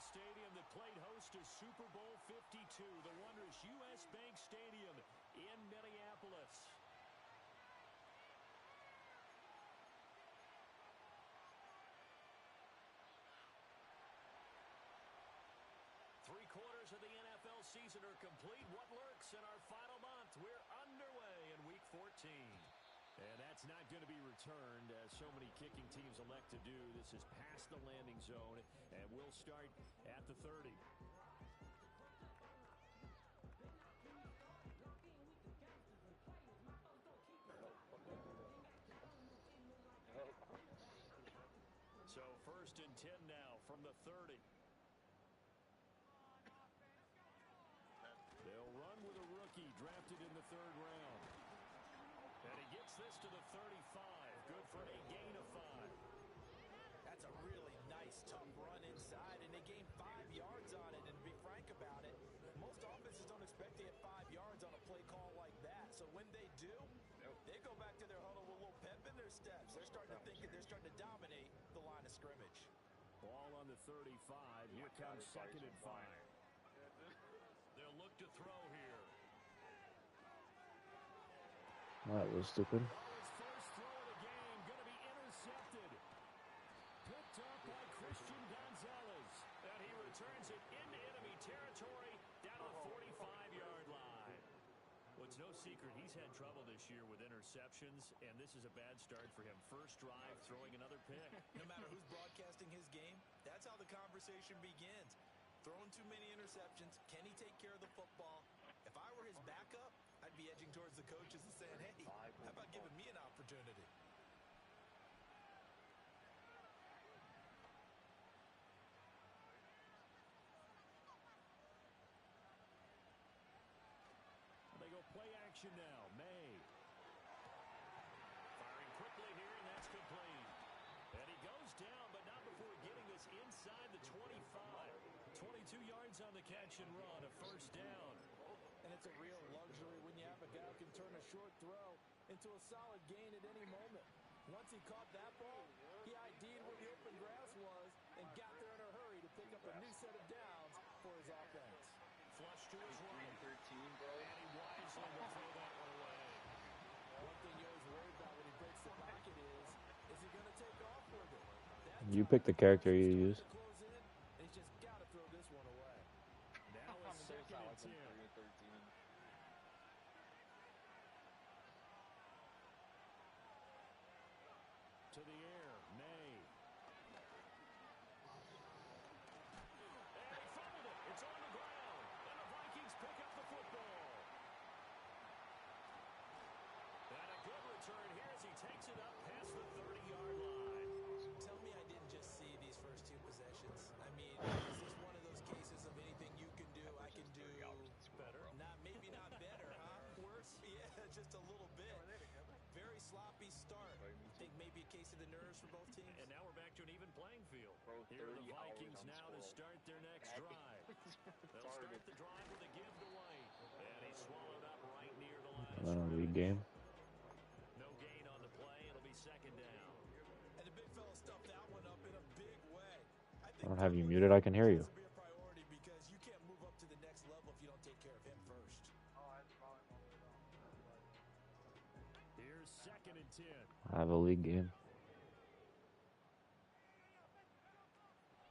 stadium that played host to Super Bowl 52, the wondrous U.S. Bank Stadium in Minneapolis. Three-quarters of the NFL season are complete. What lurks in our final month? We're underway in Week 14. And that's not going to be returned, as so many kicking teams elect to do. This is past the landing zone, and we'll start at the 30. So 1st and 10 now from the 30. They'll run with a rookie drafted in the 3rd round. And he gets this to the 35. Good for a gain of 5. That's a really nice, tough run inside, and they gained 5 yards on it. And to be frank about it, most offenses don't expect to get 5 yards on a play call like that. So when they do, they go back to their huddle with a little pep in their steps. They're starting to think that they're starting to dominate the line of scrimmage. Ball on the 35. Here comes 2nd and 5. They'll look to throw here. That was stupid. His first throw of the game going to be intercepted. Picked up by Christian Gonzalez. And he returns it into enemy territory down the 45-yard line. Well, it's no secret he's had trouble this year with interceptions, and this is a bad start for him. First drive, throwing another pick. No matter who's broadcasting his game, that's how the conversation begins. Throwing too many interceptions. Can he take care of the football? If I were his backup, I'd be edging towards the coaches and saying, hey, how about giving me an opportunity? They go play action now. May. Firing quickly here, and that's complete. And he goes down, but not before getting this inside the 25. 22 yards on the catch and run, a first down. And it's a real luxury when you have a guy who can turn a short throw into a solid gain at any moment. Once he caught that ball, he ID'd where the open grass was and got there in a hurry to pick up a new set of downs for his offense. Flush to his right. 13, bro. And he wisely will throw that one away. One thing you always worry about when he breaks the pocket is he going to take off with it? You pick the character you use. He's just got to throw this one away. Now a 2nd and 10. To the air, May. And he fumbled it. It's on the ground. And the Vikings pick up the football. And a good return here as he takes it up past the 30-yard line. Tell me I didn't just see these first 2 possessions. I mean, is this one of those cases of anything you can do, I can do better? Maybe not better, huh? Worse? Yeah, just a little bit. Very sloppy start. I think maybe a case of the nerves for both teams. And now we're back to an even playing field. Here are the Vikings now to start their next drive. They'll start the drive with a give to White. And he swallowed up right near the line of scrimmage. League game. No gain on the play. It'll be 2nd down. And the big fella stuffed that one up in a big way. I don't have you muted. I can hear you. Be a priority because you can't move up to the next level if you don't take care of him first. Here's 2nd and 10. I have a league game.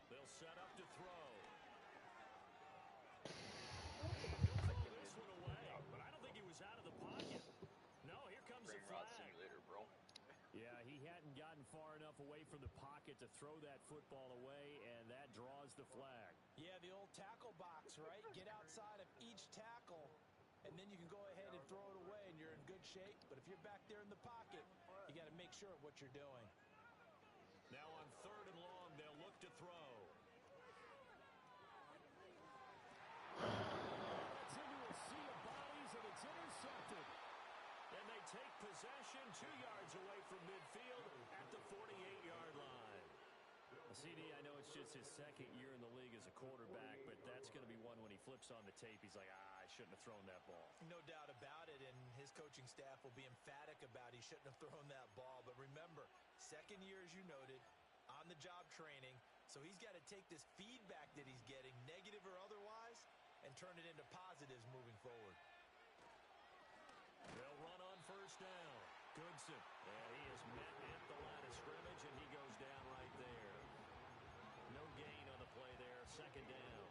They'll set up to throw. He'll throw this one away, but I don't think he was out of the pocket. No, here comes the flag. Bro. Yeah, he hadn't gotten far enough away from the pocket to throw that football away, and that draws the flag. Yeah, the old tackle box, right? Get outside of each tackle, and then you can go ahead and throw it away, and you're in good shape. But if you're back there in the pocket, you got to make sure of what you're doing. Now on 3rd and long, they'll look to throw. It's into a sea of bodies, and it's intercepted. And they take possession 2 yards away from midfield at the 48-yard line. CD, I know it's just his 2nd year in the league as a quarterback, but that's going to be one when he flips on the tape. He's like, I shouldn't have thrown that ball. No doubt about it, and his coaching staff will be emphatic about he shouldn't have thrown that ball. But remember, 2nd year, as you noted, on-the-job training, So he's got to take this feedback that he's getting, negative or otherwise, and turn it into positives moving forward. They'll run on first down. Goodson. And he is met at the line of scrimmage, and he goes down right there. No gain on the play there. Second down.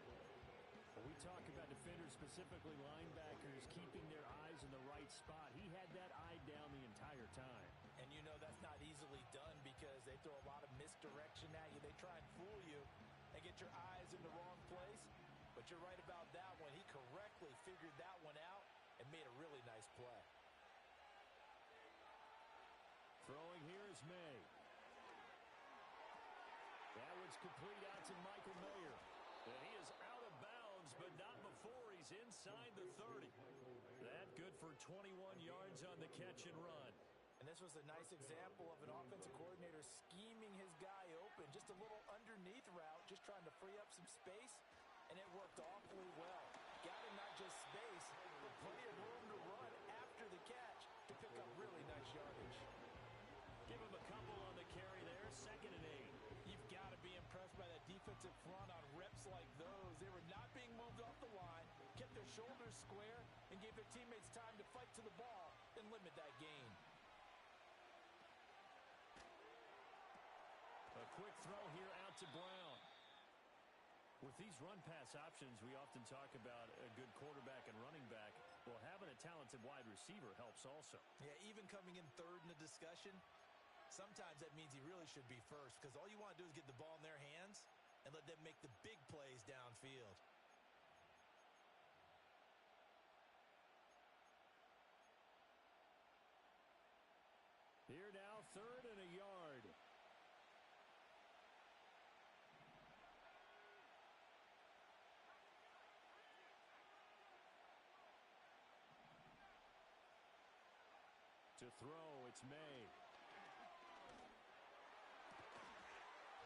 When we talk about defenders, specifically linebackers, keeping their eyes in the right spot, he had that eye down the entire time. And you know that's not easily done because they throw a lot of misdirection at you. They try and fool you and get your eyes in the wrong place. But you're right about that one. He correctly figured that one out and made a really nice play. Throwing here is May. That one's complete out to Michael Mayer. And he is out of bounds, but not before he's inside the 30. That good for 21 yards on the catch and run. And this was a nice example of an offensive coordinator scheming his guy open. Just a little underneath route, just trying to free up some space, and it worked awfully well. Got him not just space, but plenty of room to run after the catch to pick up really nice yardage. Give him a couple on the carry there, 2nd and 8. You've got to be impressed by that defensive front on reps like those. They were not being moved off the line, kept their shoulders square, and gave their teammates time to fight to the ball and limit that gain. A quick throw here out to Brown. With these run-pass options, we often talk about a good quarterback and running back. Well, having a talented wide receiver helps also. Yeah, even coming in third in the discussion, sometimes that means he really should be first because all you want to do is get the ball in their hands and let them make the big plays downfield. Here now, 3rd and a yard. To throw, it's May.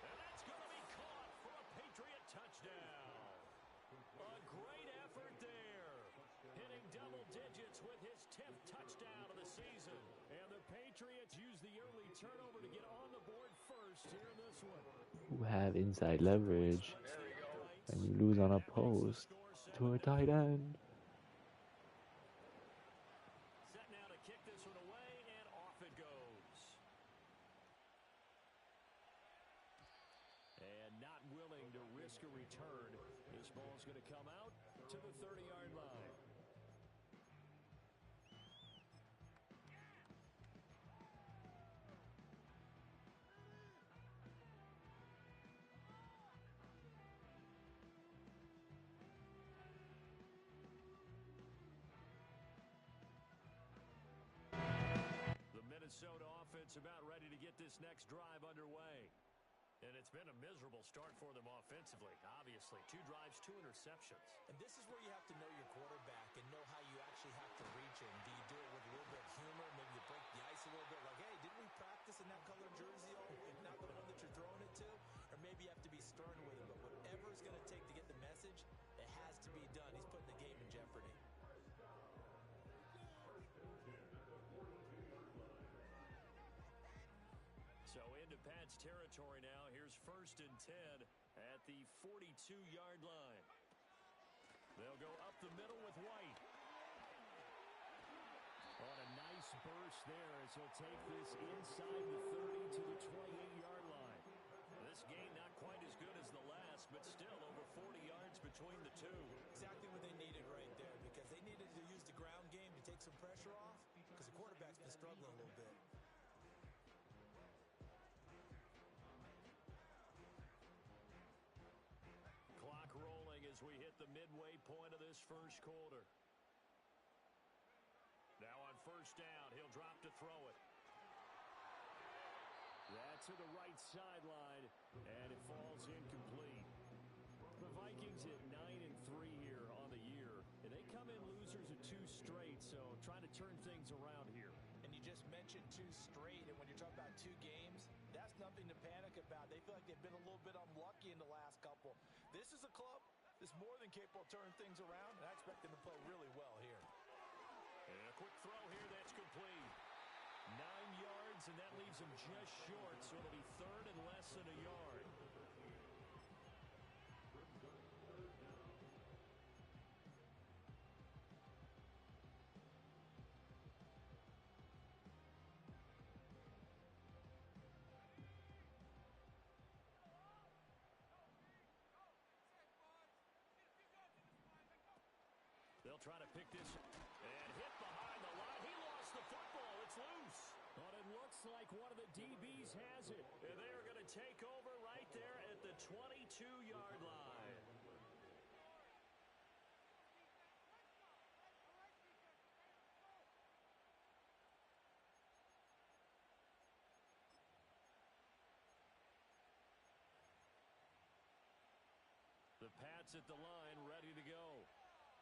And that's going to be caught for a Patriot touchdown. A great effort there. Hitting double digits with his 10th touchdown of the season. And the Patriots use the early turnover to get on the board first here in this one. Who have inside leverage and you lose on a post to a tight end. Set now to kick this one away, and off it goes. And not willing to risk a return. This ball's going to come out to the 30-yard line. The Minnesota offense about ready to get this next drive underway. And it's been a miserable start for them offensively, obviously. 2 drives, 2 interceptions. And this is where you have to know your quarterback and know how you actually have to reach him. Do you do it with a little bit of humor? Maybe you break the ice a little bit like, hey, didn't we practice in that color jersey? If not the one that you're throwing it to? Or maybe you have to be stern with him. But whatever it's going to take to get the message, it has to be done. He's putting the game in jeopardy. So into Pat's territory now. Here's 1st and 10 at the 42-yard line. They'll go up the middle with White. On a nice burst there as he'll take this inside the 30 to the 28-yard line. This game not quite as good as the last, but still over 40 yards between the two. Exactly what they needed right there because they needed to use the ground game to take some pressure off because the quarterback's been struggling a little bit. Clock rolling as we hit the midway point of this first quarter. Now on first down, he'll drop to throw it. That's to the right sideline, and it falls incomplete. The Vikings hit 9-3 here on the year, and they come in losers of 2 straight, so trying to turn things around here. And you just mentioned 2 straight, and when you're talking about 2 games, that's nothing to panic about. They feel like they've been a little bit unlucky in the last couple. This is a club that's more than capable of turning things around, and I expect them to play really well here. And a quick throw here that's complete. 9 yards, and that leaves him just short, so it'll be 3rd and less than a yard. They'll try to pick this and hit behind the line. He lost the football. It's loose. But it looks like one of the DBs has it. And they are going to take over right there at the 22-yard line. The Pats at the line, ready to go.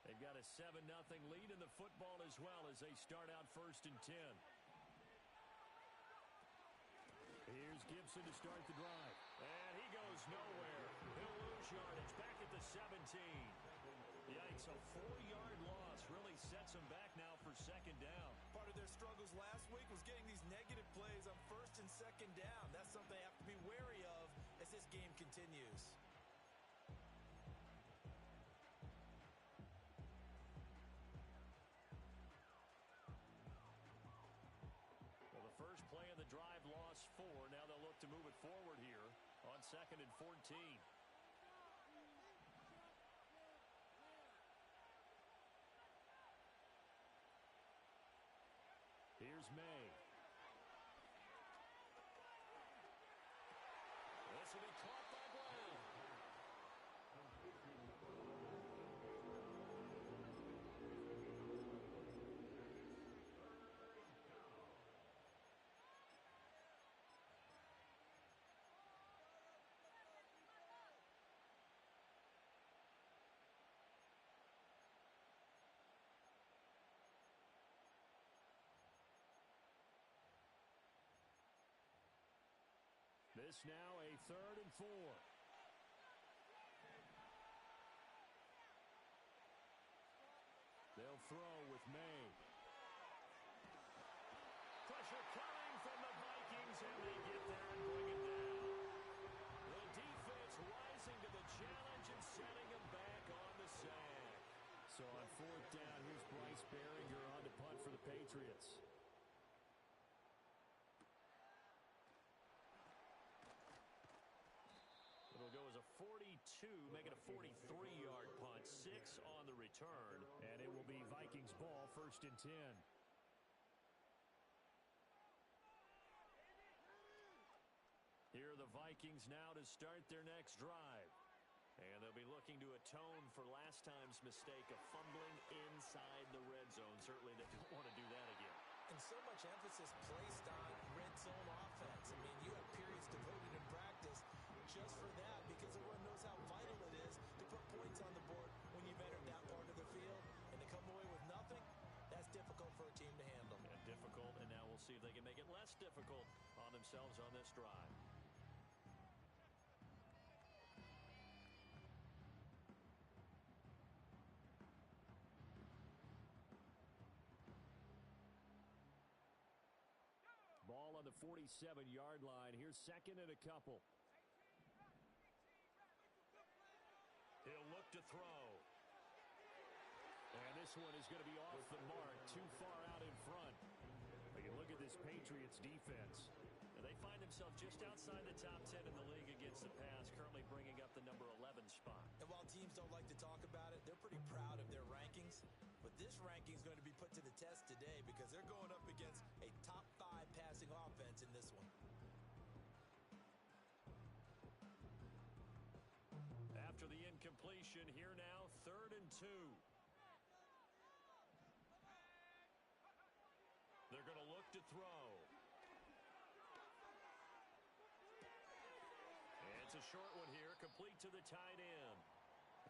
They've got a 7-0 lead in the football as well as they start out 1st and 10. Here's Gibson to start the drive. And he goes nowhere. He'll lose yardage back at the 17. Yikes, a 4-yard loss really sets him back now for 2nd down. Part of their struggles last week was getting these negative plays on 1st and 2nd down. That's something they have to be wary of as this game continues. First play of the drive, lost 4. Now they'll look to move it forward here on 2nd and 14. Here's May. This will be caught by Brown. This now a 3rd and 4. They'll throw with May. Pressure coming from the Vikings, and they get there and bring it down. The defense rising to the challenge and setting them back on the sack. So on 4th down, here's Bryce Behringer on to punt for the Patriots. It'll go as a 42, make it a 43-yard punt, 6 on the return, and it will be Vikings ball 1st and 10. Here are the Vikings now to start their next drive. And they'll be looking to atone for last time's mistake of fumbling inside the red zone. Certainly they don't want to do that again. And so much emphasis placed on red zone offense. I mean, you have periods devoted in practice just for that because everyone knows how vital it is to put points on the board when you've entered that part of the field. And to come away with nothing, that's difficult for a team to handle. And difficult, and now we'll see if they can make it less difficult on themselves on this drive. Ball on the 47-yard line. Here's 2nd and a couple. He'll look to throw. And this one is going to be off the mark, too far out in front. But you look at this Patriots defense. And they find themselves just outside the top 10 in the league against the pass, currently bringing up the number 11 spot. And while teams don't like to talk about it, they're pretty proud of their rankings. But this ranking is going to be put to the test today because they're going up against a top 5 passing offense in this one. After the incompletion, here now, 3rd and 2. They're going to look to throw. And it's a short one here, complete to the tight end.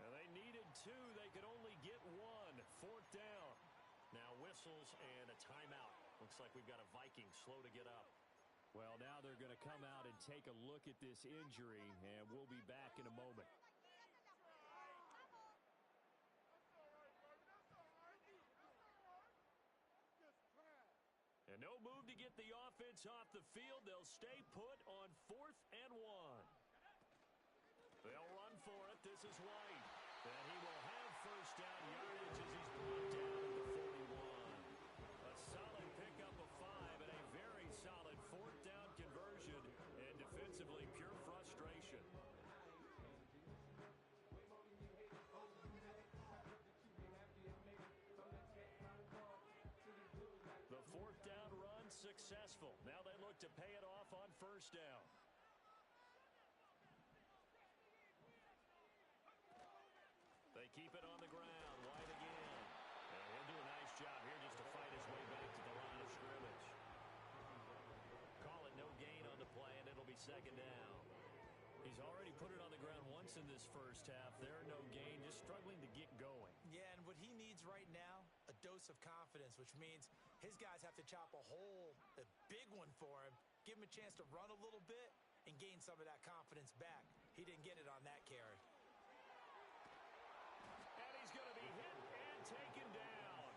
Now they needed 2. They could only get 1. 4th down. Now whistles and a timeout. Looks like we've got a Viking slow to get up. Well, now they're going to come out and take a look at this injury, and we'll be back in a moment. And no move to get the offense off the field. They'll stay put on 4th and 1. They'll run for it. This is White. And he will have 1st down yardage as he's brought down at the 41. A solid pickup of 5 and a very solid 4th down conversion. And defensively, pure frustration. keep it on the ground. White again. And he'll do a nice job here just to fight his way back to the line of scrimmage. Call it no gain on the play, and it'll be second down. He's already put it on the ground once in this first half. There, no gain, just struggling to get going. Yeah, and what he needs right now, a dose of confidence, which means his guys have to chop a hole, a big one for him, give him a chance to run a little bit and gain some of that confidence back. He didn't get it on that carry. And he's going to be hit and taken down.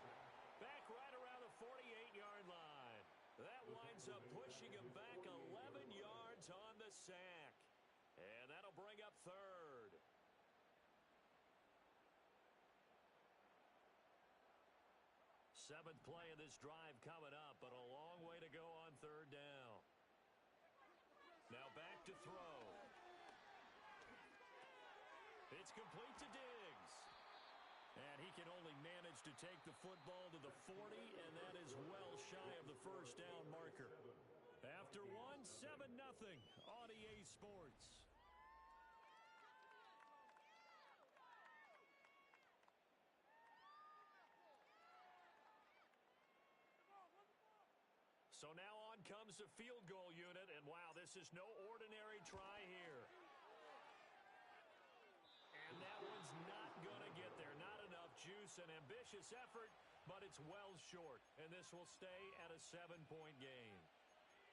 Back right around the 48-yard line. That winds up pushing him back 11 yards on the sack. And that'll bring up third. Seventh play of this drive coming up, but a long way to go on third down. Now back to throw. It's complete to Diggs. And he can only manage to take the football to the 40, and that is well shy of the first down marker. After one, 7-0 on EA Sports. So now on comes the field goal unit, and wow, this is no ordinary try here. And that one's not going to get there. Not enough juice, an ambitious effort, but it's well short. And this will stay at a 7-point game.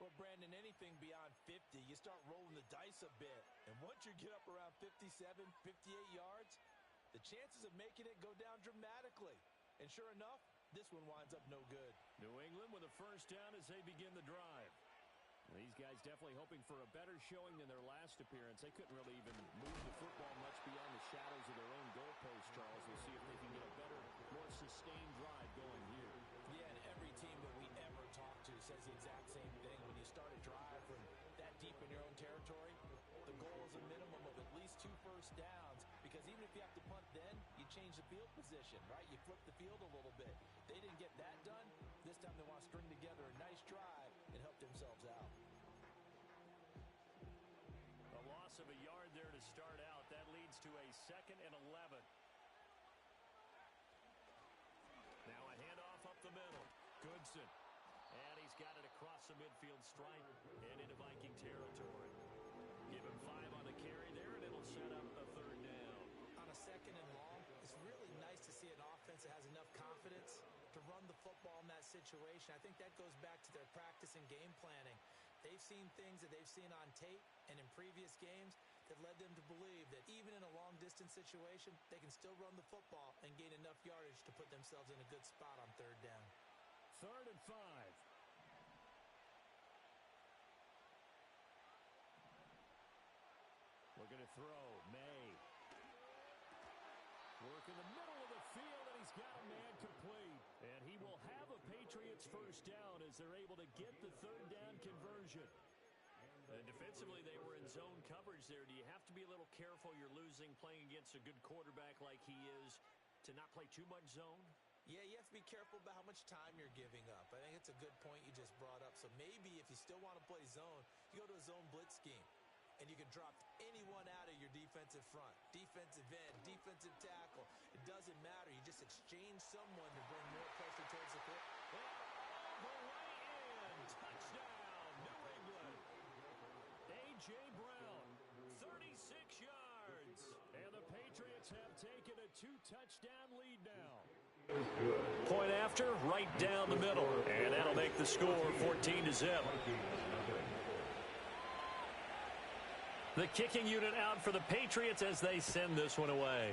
Well, Brandon, anything beyond 50, you start rolling the dice a bit. And once you get up around 57, 58 yards, the chances of making it go down dramatically. And sure enough, this one winds up no good. New England with a first down as they begin the drive. These guys definitely hoping for a better showing than their last appearance. They couldn't really even move the football much beyond the shadows of their own goalpost, Charles. We'll see if they can get a better, more sustained drive going here. Yeah, and every team that we ever talk to says the exact same thing. When you start a drive from that deep in your own territory, the goal is a minimum of at least 2 first downs, because even if you have to punt then, you change the field position, right? You flip the field a little bit. They didn't get that done. This time they want to string together a nice drive and help themselves out. A loss of a yard there to start out. That leads to a 2nd and 11. Now a handoff up the middle. Goodson. And he's got it across the midfield stripe and into Viking territory. Give him 5 on the carry there, and it'll set up a 3rd down. On a 2nd and long, it's really nice to see an offense that has enough confidence to run the football in that situation. I think that goes back to their practice and game planning. They've seen things that they've seen on tape and in previous games that led them to believe that even in a long-distance situation, they can still run the football and gain enough yardage to put themselves in a good spot on 3rd down. 3rd and 5. Looking to throw. May. Work in the middle of the field, and he's got a man complete. And he will have a Patriots first down as they're able to get the 3rd down conversion. And defensively, they were in zone coverage there. Do you have to be a little careful? You're losing playing against a good quarterback like he is to not play too much zone? Yeah, you have to be careful about how much time you're giving up. I think it's a good point you just brought up. So maybe if you still want to play zone, you go to a zone blitz scheme. And you can drop anyone out of your defensive front. Defensive end, defensive tackle. It doesn't matter. You just exchange someone to bring more pressure towards the foot. And all the way in. Touchdown, New England. A.J. Brown, 36 yards. And the Patriots have taken a 2-touchdown lead now. Point after, right down the middle. And that'll make the score 14-0. The kicking unit out for the Patriots as they send this one away.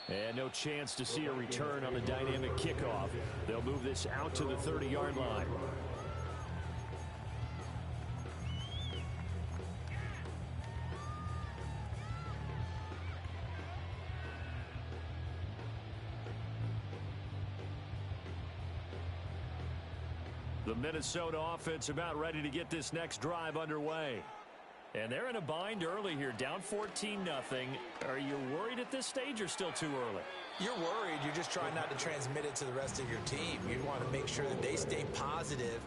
And no chance to see a return on the dynamic kickoff. They'll move this out to the 30-yard line. The Minnesota offense about ready to get this next drive underway. And they're in a bind early here, down 14-0. Are you worried at this stage or still too early? You're worried. You're just trying not to transmit it to the rest of your team. You want to make sure that they stay positive.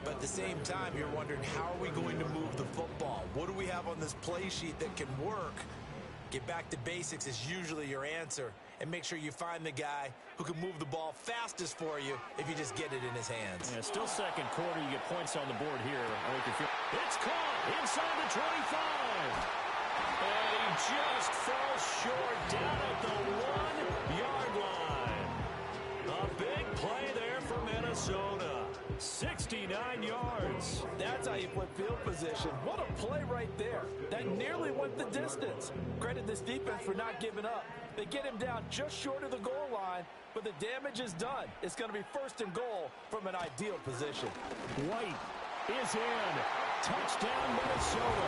But at the same time, you're wondering, how are we going to move the football? What do we have on this play sheet that can work? Get back to basics is usually your answer, and make sure you find the guy who can move the ball fastest for you if you just get it in his hands. Yeah, still second quarter. You get points on the board here. It's caught inside the 25. And he just falls short down at the 1-yard line. A big play there for Minnesota. 69 yards. That's how you play field position. What a play right there. That nearly went the distance. Credit this defense for not giving up. They get him down just short of the goal line, but the damage is done. It's going to be first and goal from an ideal position. White is in. Touchdown, Minnesota.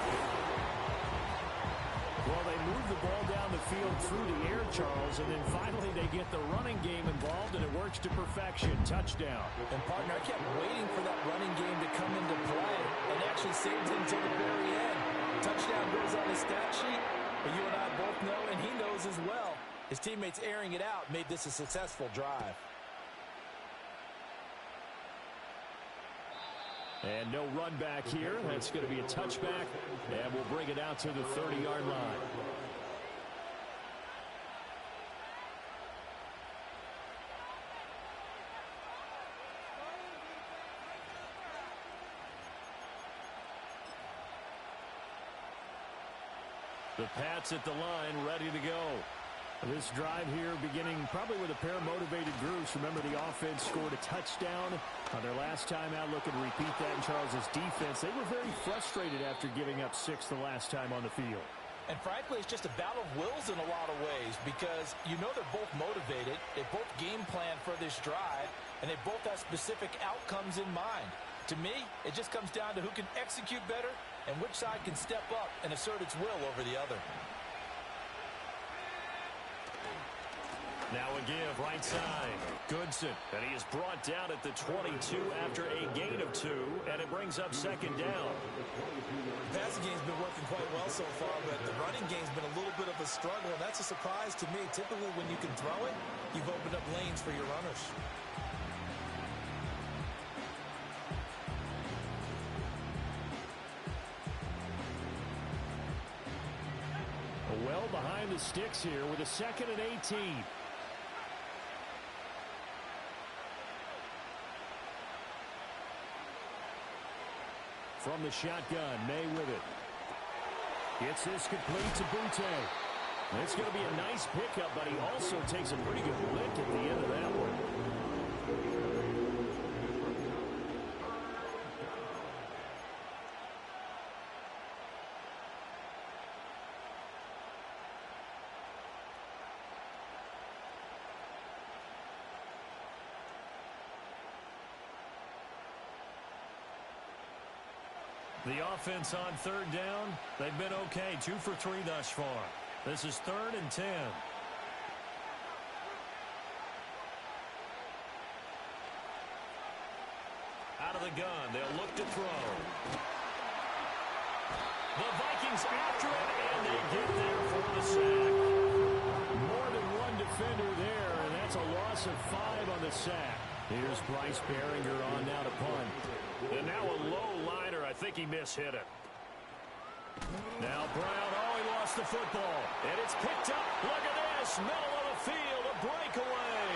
Well, they move the ball down the field through the air, Charles, and then finally they get the running game involved, and it works to perfection. Touchdown. And, partner, I kept waiting for that running game to come into play, and actually saved it until the very end. Touchdown goes on the stat sheet, but you and I both know, and he knows as well, his teammates airing it out made this a successful drive. And no run back here. That's going to be a touchback, and we'll bring it out to the 30-yard line. The Pats at the line, ready to go. This drive here beginning probably with a pair of motivated groups. Remember, the offense scored a touchdown on their last time out. Looking to repeat that in Charles's defense. They were very frustrated after giving up 6 the last time on the field. And frankly, it's just a battle of wills in a lot of ways, because you know they're both motivated. They both game plan for this drive, and they both have specific outcomes in mind. To me, it just comes down to who can execute better and which side can step up and assert its will over the other. Now a give, right side. Goodson, and he is brought down at the 22 after a gain of 2, and it brings up second down. The passing game's been working quite well so far, but the running game's been a little bit of a struggle, and that's a surprise to me. Typically, when you can throw it, you've opened up lanes for your runners. Well behind the sticks here with a 2nd and 18. From the shotgun, May with it. Gets this complete to Butte. It's going to be a nice pickup, but he also takes a pretty good lick at the end of that one. The offense on 3rd down, they've been okay. 2 for 3 thus far. This is 3rd and 10. Out of the gun, they'll look to throw. The Vikings after it, and they get there for the sack. More than one defender there, and that's a loss of 5 on the sack. Here's Bryce Behringer on now to punt. And now a low liner. I think he mishit it. Now Brown. Oh, he lost the football. And it's picked up. Look at this. Middle of the field. A breakaway.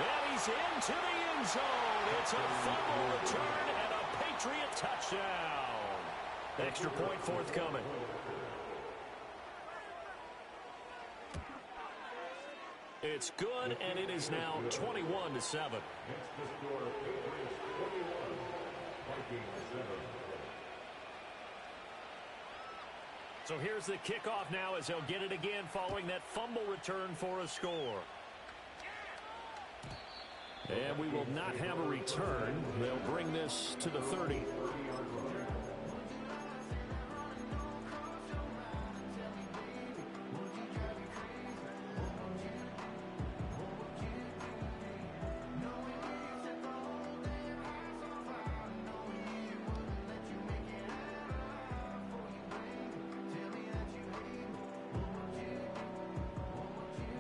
And he's into the end zone. It's a fumble return and a Patriot touchdown. Extra point forthcoming. It's good, and it is now 21-7. So here's the kickoff now as they'll get it again following that fumble return for a score. And we will not have a return. They'll bring this to the 30.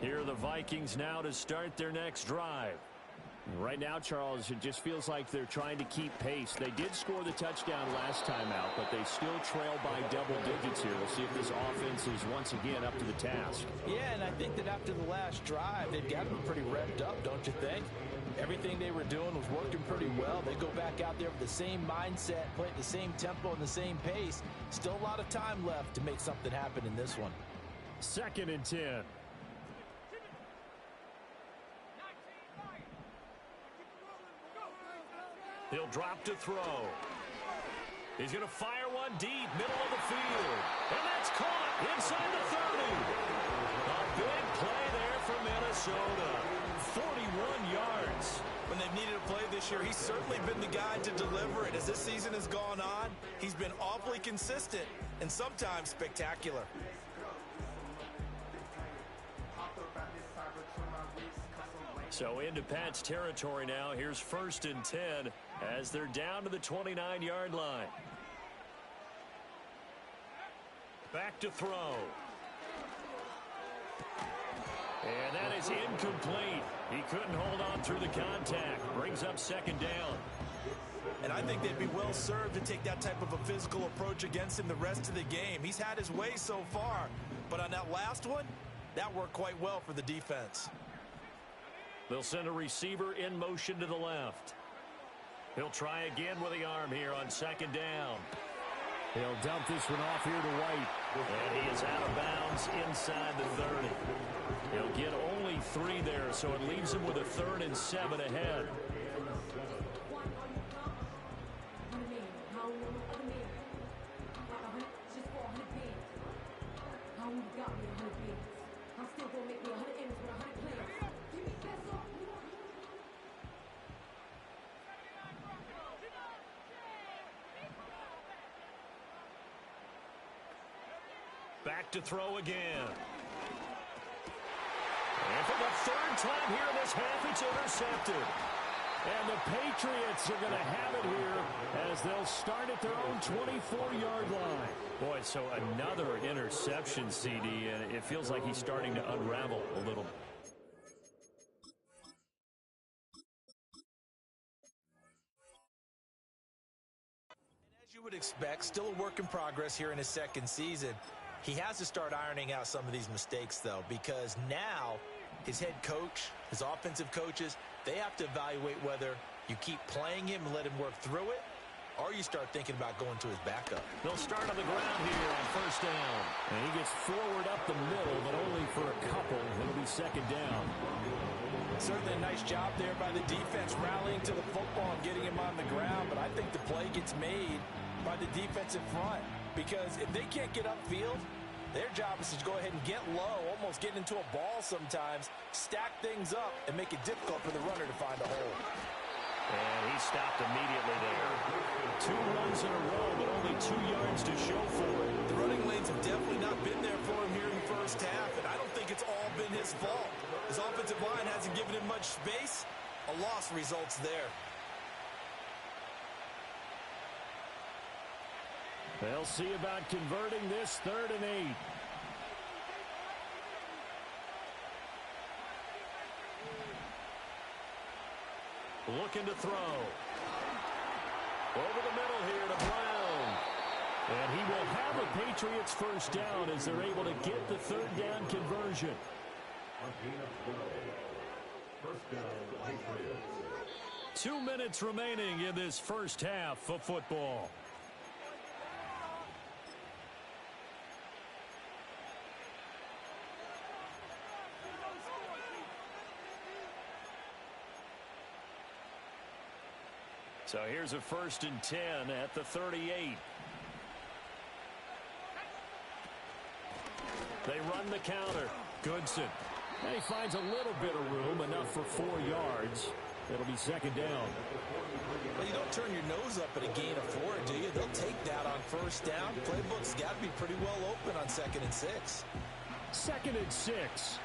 Here are the Vikings now to start their next drive. Right now, Charles, it just feels like they're trying to keep pace. They did score the touchdown last time out, but they still trail by double digits here. We'll see if this offense is once again up to the task. Yeah, and I think that after the last drive, they've got to be pretty revved up, don't you think? Everything they were doing was working pretty well. They go back out there with the same mindset, play at the same tempo and the same pace. Still a lot of time left to make something happen in this one. 2nd and 10. He'll drop to throw. He's going to fire one deep, middle of the field. And that's caught inside the 30. A big play there for Minnesota. 41 yards. When they've needed a play this year, he's certainly been the guy to deliver it. As this season has gone on, he's been awfully consistent and sometimes spectacular. So into Pat's territory now. Here's 1st and 10 as they're down to the 29-yard line. Back to throw. And that is incomplete. He couldn't hold on through the contact. Brings up 2nd down. And I think they'd be well served to take that type of a physical approach against him the rest of the game. He's had his way so far, but on that last one, that worked quite well for the defense. They'll send a receiver in motion to the left. He'll try again with the arm here on 2nd down. He'll dump this one off here to White. And he is out of bounds inside the 30. He'll get only 3 there, so it leaves him with a 3rd and 7 ahead. Back to throw again. And for the 3rd time here in this half, it's intercepted. And the Patriots are going to have it here as they'll start at their own 24-yard line. Boy, so another interception, CD, and it feels like he's starting to unravel a little. And as you would expect, still a work in progress here in his 2nd season. He has to start ironing out some of these mistakes, though, because now his head coach, his offensive coaches, they have to evaluate whether you keep playing him and let him work through it, or you start thinking about going to his backup. They'll start on the ground here on 1st down. And he gets forward up the middle, but only for a couple. It'll be 2nd down. Certainly a nice job there by the defense, rallying to the football and getting him on the ground, but I think the play gets made by the defensive front. Because if they can't get upfield, their job is to go ahead and get low, almost get into a ball sometimes, stack things up, and make it difficult for the runner to find a hole. And he stopped immediately there. 2 runs in a row, but only 2 yards to show for it. The running lanes have definitely not been there for him here in the 1st half, and I don't think it's all been his fault. His offensive line hasn't given him much space. A loss results there. They'll see about converting this 3rd and 8. Looking to throw. Over the middle here to Brown. And he will have a Patriots 1st down as they're able to get the 3rd down conversion. 2 minutes remaining in this 1st half of football. So here's a 1st and 10 at the 38. They run the counter. Goodson. And he finds a little bit of room, enough for 4 yards. It'll be 2nd down. Well, you don't turn your nose up at a gain of 4, do you? They'll take that on 1st down. Playbook's got to be pretty well open on 2nd and 6. 2nd and 6.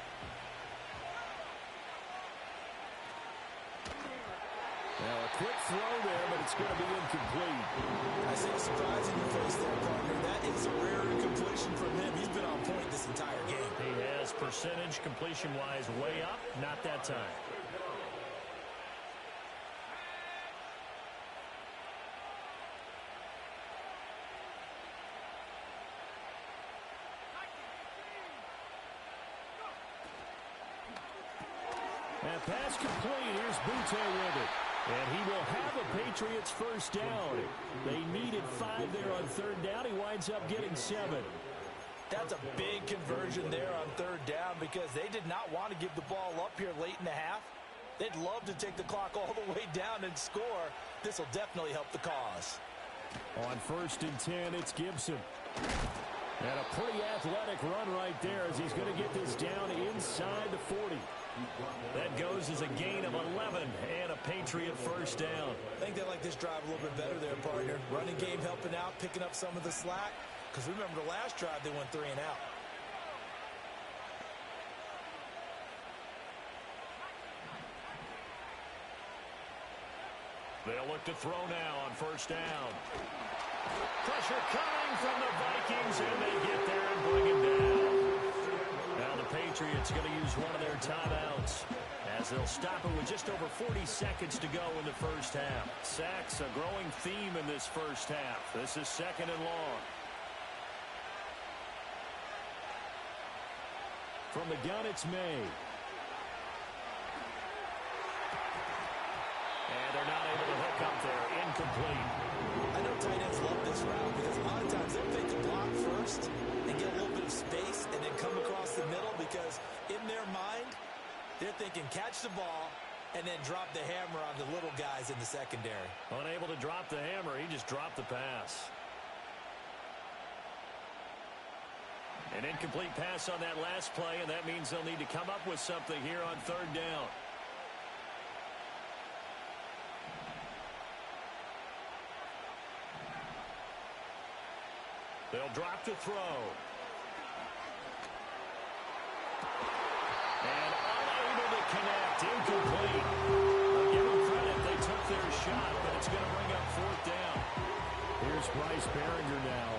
Now a quick throw there, but it's going to be incomplete. I see a surprise in your face there, partner. That is a rare incompletion from him. He's been on point this entire game. He has percentage completion-wise way up. Not that time. That pass complete. Here's Butte with it. And he will have a Patriots first down. They needed 5 there on third down. He winds up getting 7. That's a big conversion there on third down because they did not want to give the ball up here late in the half. They'd love to take the clock all the way down and score. This will definitely help the cause. On 1st and 10, it's Gibson. And a pretty athletic run right there as he's going to get this down inside the 40. That goes as a gain of 11 and a Patriot first down. I think they like this drive a little bit better there, partner. Running game helping out, picking up some of the slack. Because remember the last drive they went 3 and out. They'll look to throw now on first down. Pressure coming from the Vikings, and they get there and bring him down. Now the Patriots going to use one of their timeouts as they'll stop it with just over 40 seconds to go in the first half. Sacks, a growing theme in this first half. This is 2nd and long. From the gun, it's May. And they're not able to hook up there. Incomplete. I know tight ends love this route because a lot of times they'll take the block first and get a little bit of space and then come across the middle because in their mind, they're thinking catch the ball and then drop the hammer on the little guys in the secondary. Unable to drop the hammer, he just dropped the pass. An incomplete pass on that last play, and that means they'll need to come up with something here on third down. They'll drop to throw. And unable to connect. Incomplete. I'll give them credit. They took their shot, but it's going to bring up 4th down. Here's Bryce Behringer now.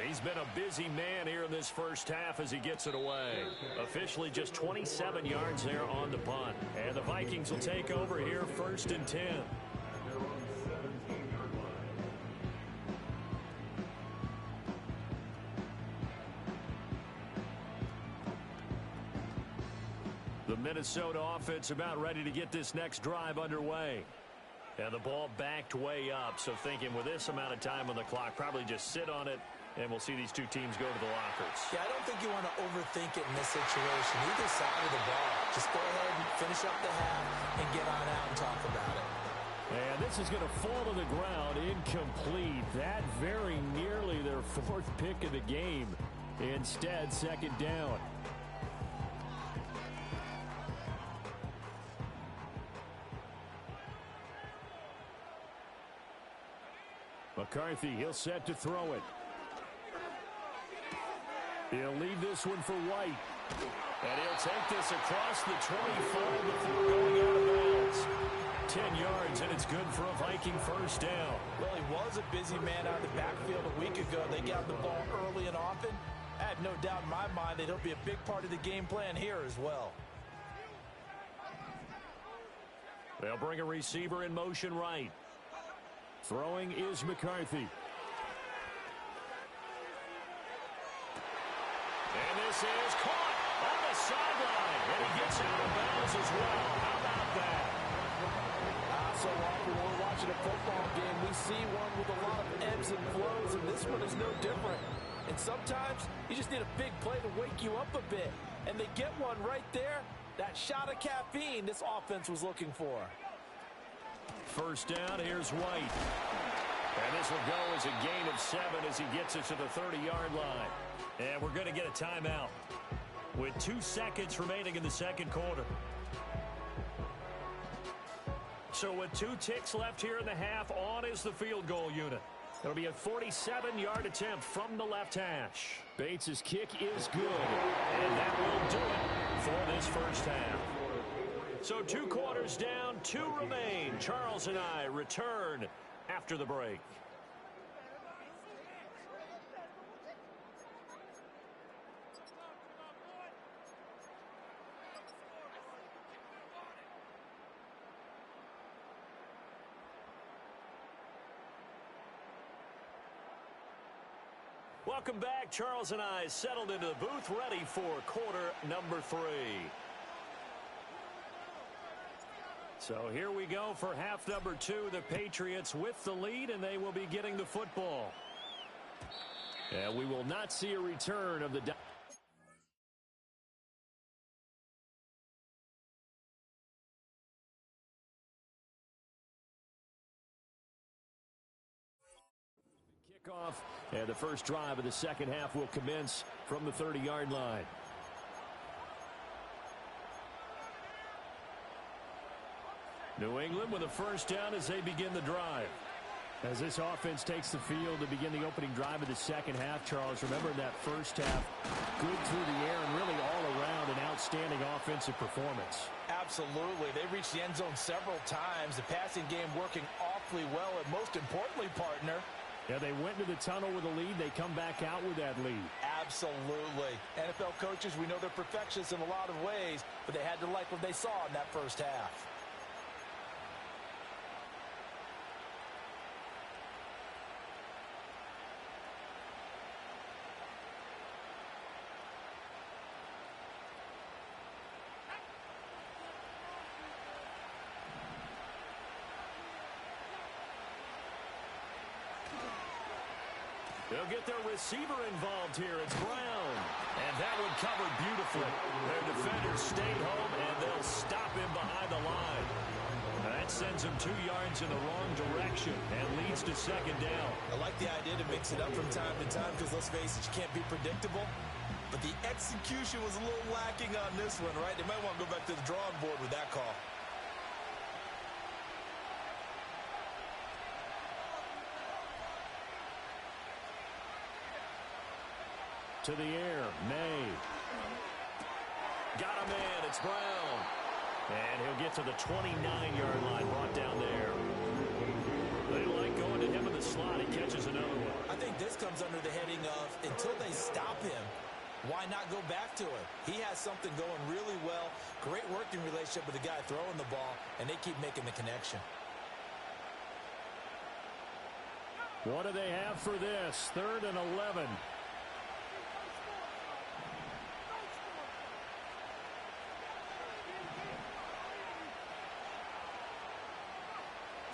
He's been a busy man here in this first half as he gets it away. Officially just 27 yards there on the punt. And the Vikings will take over here 1st and 10. The Minnesota offense about ready to get this next drive underway. And the ball backed way up, so thinking with this amount of time on the clock, probably just sit on it, and we'll see these two teams go to the lockers. Yeah, I don't think you want to overthink it in this situation. Either side of the ball. Just go ahead and finish up the half and get on out and talk about it. And this is going to fall to the ground, incomplete. That very nearly their 4th pick of the game. Instead, 2nd down. McCarthy, he'll set to throw it. He'll leave this one for White. And he'll take this across the 25 before going out of bounds. 10 yards, and it's good for a Viking first down. Well, he was a busy man out of the backfield a week ago. They got the ball early and often. I have no doubt in my mind that he'll be a big part of the game plan here as well. They'll bring a receiver in motion right. Throwing is McCarthy. And this is caught on the sideline. And he gets out of bounds as well. How about that? So often when we're watching a football game, we see one with a lot of ebbs and flows, and this one is no different. And sometimes you just need a big play to wake you up a bit. And they get one right there. That shot of caffeine this offense was looking for. First down, here's White. And this will go as a gain of 7 as he gets it to the 30-yard line. And we're going to get a timeout with 2 seconds remaining in the second quarter. So with 2 ticks left here in the half, on is the field goal unit. It'll be a 47-yard attempt from the left hash. Bates' kick is good, and that will do it for this first half. So 2 quarters down, 2 remain. Charles and I return after the break. Welcome back. Charles and I settled into the booth, ready for quarter number 3. So here we go for half number 2. The Patriots with the lead, and they will be getting the football. And we will not see a return of the... Kickoff, and the first drive of the second half will commence from the 30-yard line. New England with a first down as they begin the drive. As this offense takes the field to begin the opening drive of the second half, Charles, remember in that first half, good through the air and really all around an outstanding offensive performance. Absolutely. They reached the end zone several times. The passing game working awfully well, and most importantly, partner, yeah, they went to the tunnel with a lead. They come back out with that lead. Absolutely. NFL coaches, we know they're perfectionists in a lot of ways, but they had to like what they saw in that first half. They'll get their receiver involved here. It's Brown. And that one covered beautifully. Their defenders stayed home, and they'll stop him behind the line. That sends him 2 yards in the wrong direction and leads to second down. I like the idea to mix it up from time to time because, let's face it, you can't be predictable. But the execution was a little lacking on this one, right? They might want to go back to the drawing board with that call. To the air, May. Got a man, it's Brown. And he'll get to the 29-yard line, brought down there. They like going to him in the slot. He catches another one. I think this comes under the heading of, until they stop him, why not go back to him? He has something going really well, great working relationship with the guy throwing the ball, and they keep making the connection. What do they have for this? 3rd and 11.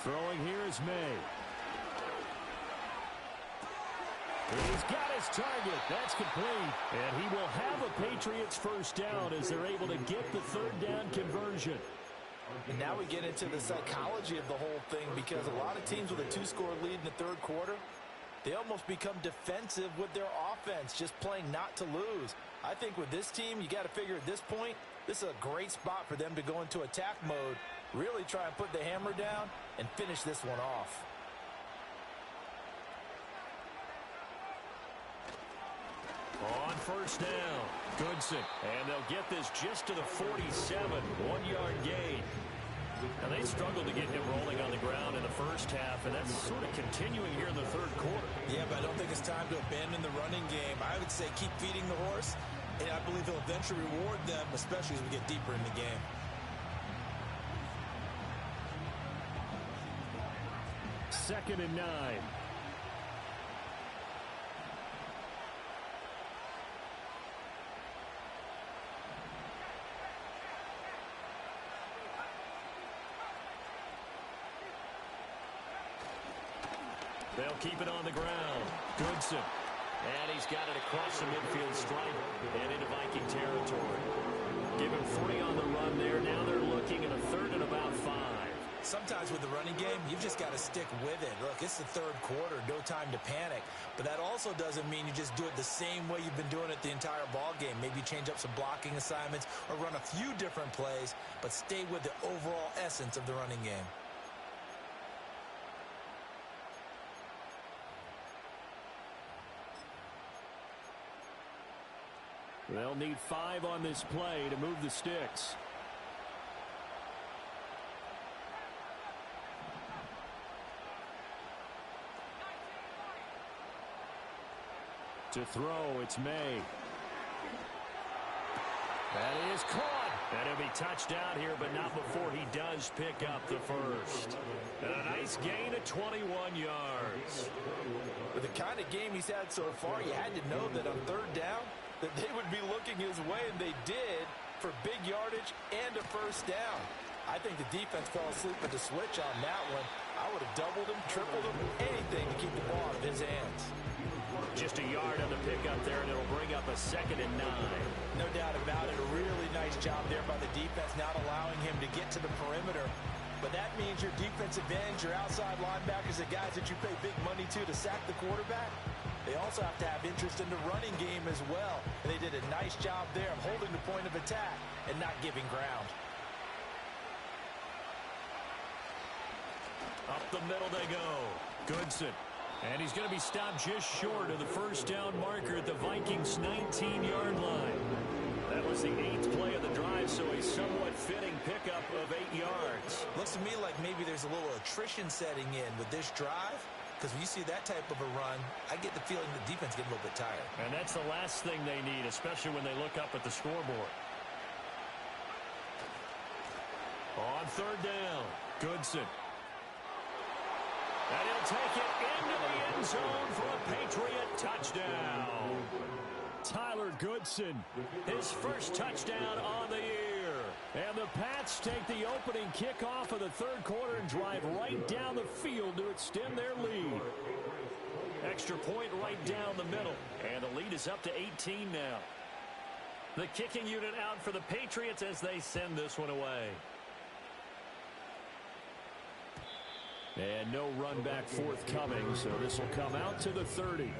Throwing here is May. He's got his target. That's complete. And he will have a Patriots first down as they're able to get the 3rd down conversion. And now we get into the psychology of the whole thing, because a lot of teams with a 2-score lead in the 3rd quarter, they almost become defensive with their offense, just playing not to lose. I think with this team, you got to figure at this point, this is a great spot for them to go into attack mode, really try and put the hammer down and finish this one off. On first down, Goodson. And they'll get this just to the 47, 1-yard gain. And they struggled to get him rolling on the ground in the first half, and that's sort of continuing here in the 3rd quarter. Yeah, but I don't think it's time to abandon the running game. I would say keep feeding the horse, and I believe he'll eventually reward them, especially as we get deeper in the game. Second and 9. They'll keep it on the ground. Goodson. And he's got it across the midfield stripe and into Viking territory. Give him 3 on the run there. Now they're looking at a 3rd and about 5. Sometimes with the running game, you've just got to stick with it. Look, it's the 3rd quarter, no time to panic. But that also doesn't mean you just do it the same way you've been doing it the entire ball game. Maybe change up some blocking assignments or run a few different plays, but stay with the overall essence of the running game. They'll need 5 on this play to move the sticks. To throw, it's May. That is caught. And he'll be touched down here, but not before he does pick up the first. And a nice gain of 21 yards. With the kind of game he's had so far, you had to know that on third down that they would be looking his way, and they did, for big yardage and a first down. I think the defense fell asleep at the switch on that one. I would have doubled him, tripled him, anything to keep the ball out of his hands. Just a yard on the pickup there, and it'll bring up a 2nd and 9. No doubt about it. A really nice job there by the defense, not allowing him to get to the perimeter. But that means your defensive ends, your outside linebackers, the guys that you pay big money to sack the quarterback, they also have to have interest in the running game as well. And they did a nice job there of holding the point of attack and not giving ground. Up the middle they go. Goodson. And he's going to be stopped just short of the first down marker at the Vikings' 19-yard line. That was the 8th play of the drive, so a somewhat fitting pickup of 8 yards. Looks to me like maybe there's a little attrition setting in with this drive, because when you see that type of a run, I get the feeling the defense getting a little bit tired. And that's the last thing they need, especially when they look up at the scoreboard. On third down, Goodson. And he'll take it into the end zone for a Patriot touchdown. Tyler Goodson, his first touchdown on the year. And the Pats take the opening kickoff of the third quarter and drive right down the field to extend their lead. Extra point right down the middle. And the lead is up to 18 now. The kicking unit out for the Patriots as they send this one away. And no run back forthcoming, so this will come out to the 30.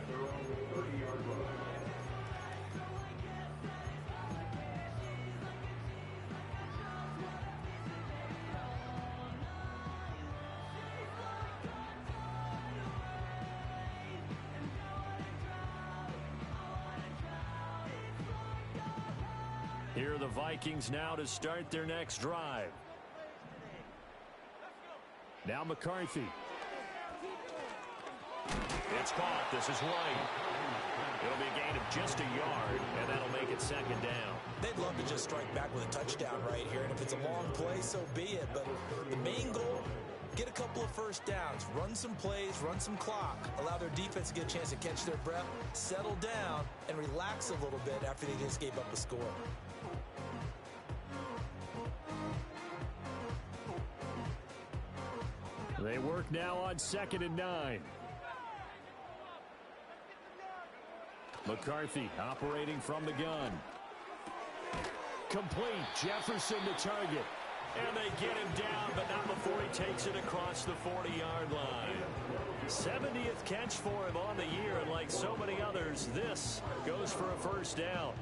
Here are the Vikings now to start their next drive. Now McCarthy. It's caught. This is White. It'll be a gain of just a yard, and that'll make it 2nd down. They'd love to just strike back with a touchdown right here, and if it's a long play, so be it. But the main goal, get a couple of first downs, run some plays, run some clock, allow their defense to get a chance to catch their breath, settle down, and relax a little bit after they just gave up a score. They work now on 2nd and 9. McCarthy operating from the gun. Complete. Jefferson the target. And they get him down, but not before he takes it across the 40-yard line. 70th catch for him on the year, and like so many others, this goes for a first down.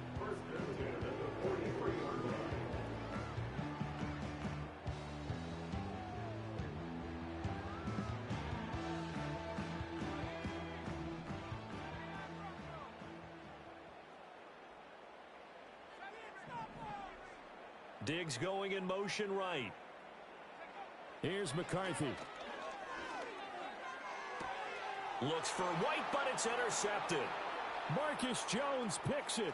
Diggs going in motion right. Here's McCarthy. Looks for White, but it's intercepted. Marcus Jones picks it.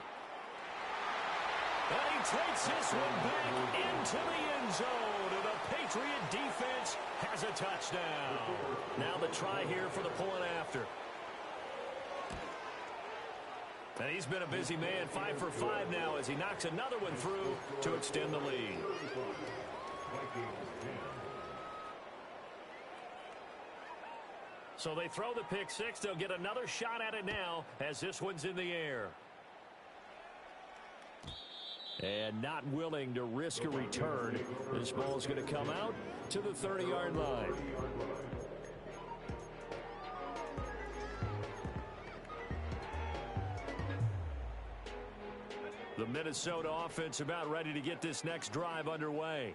And he takes this one back into the end zone. And the Patriot defense has a touchdown. Now the try here for the point after. And he's been a busy man, 5 for 5 now as he knocks another one through to extend the lead. So they throw the pick six. They'll get another shot at it now as this one's in the air. And not willing to risk a return. This ball is going to come out to the 30-yard line. The Minnesota offense about ready to get this next drive underway.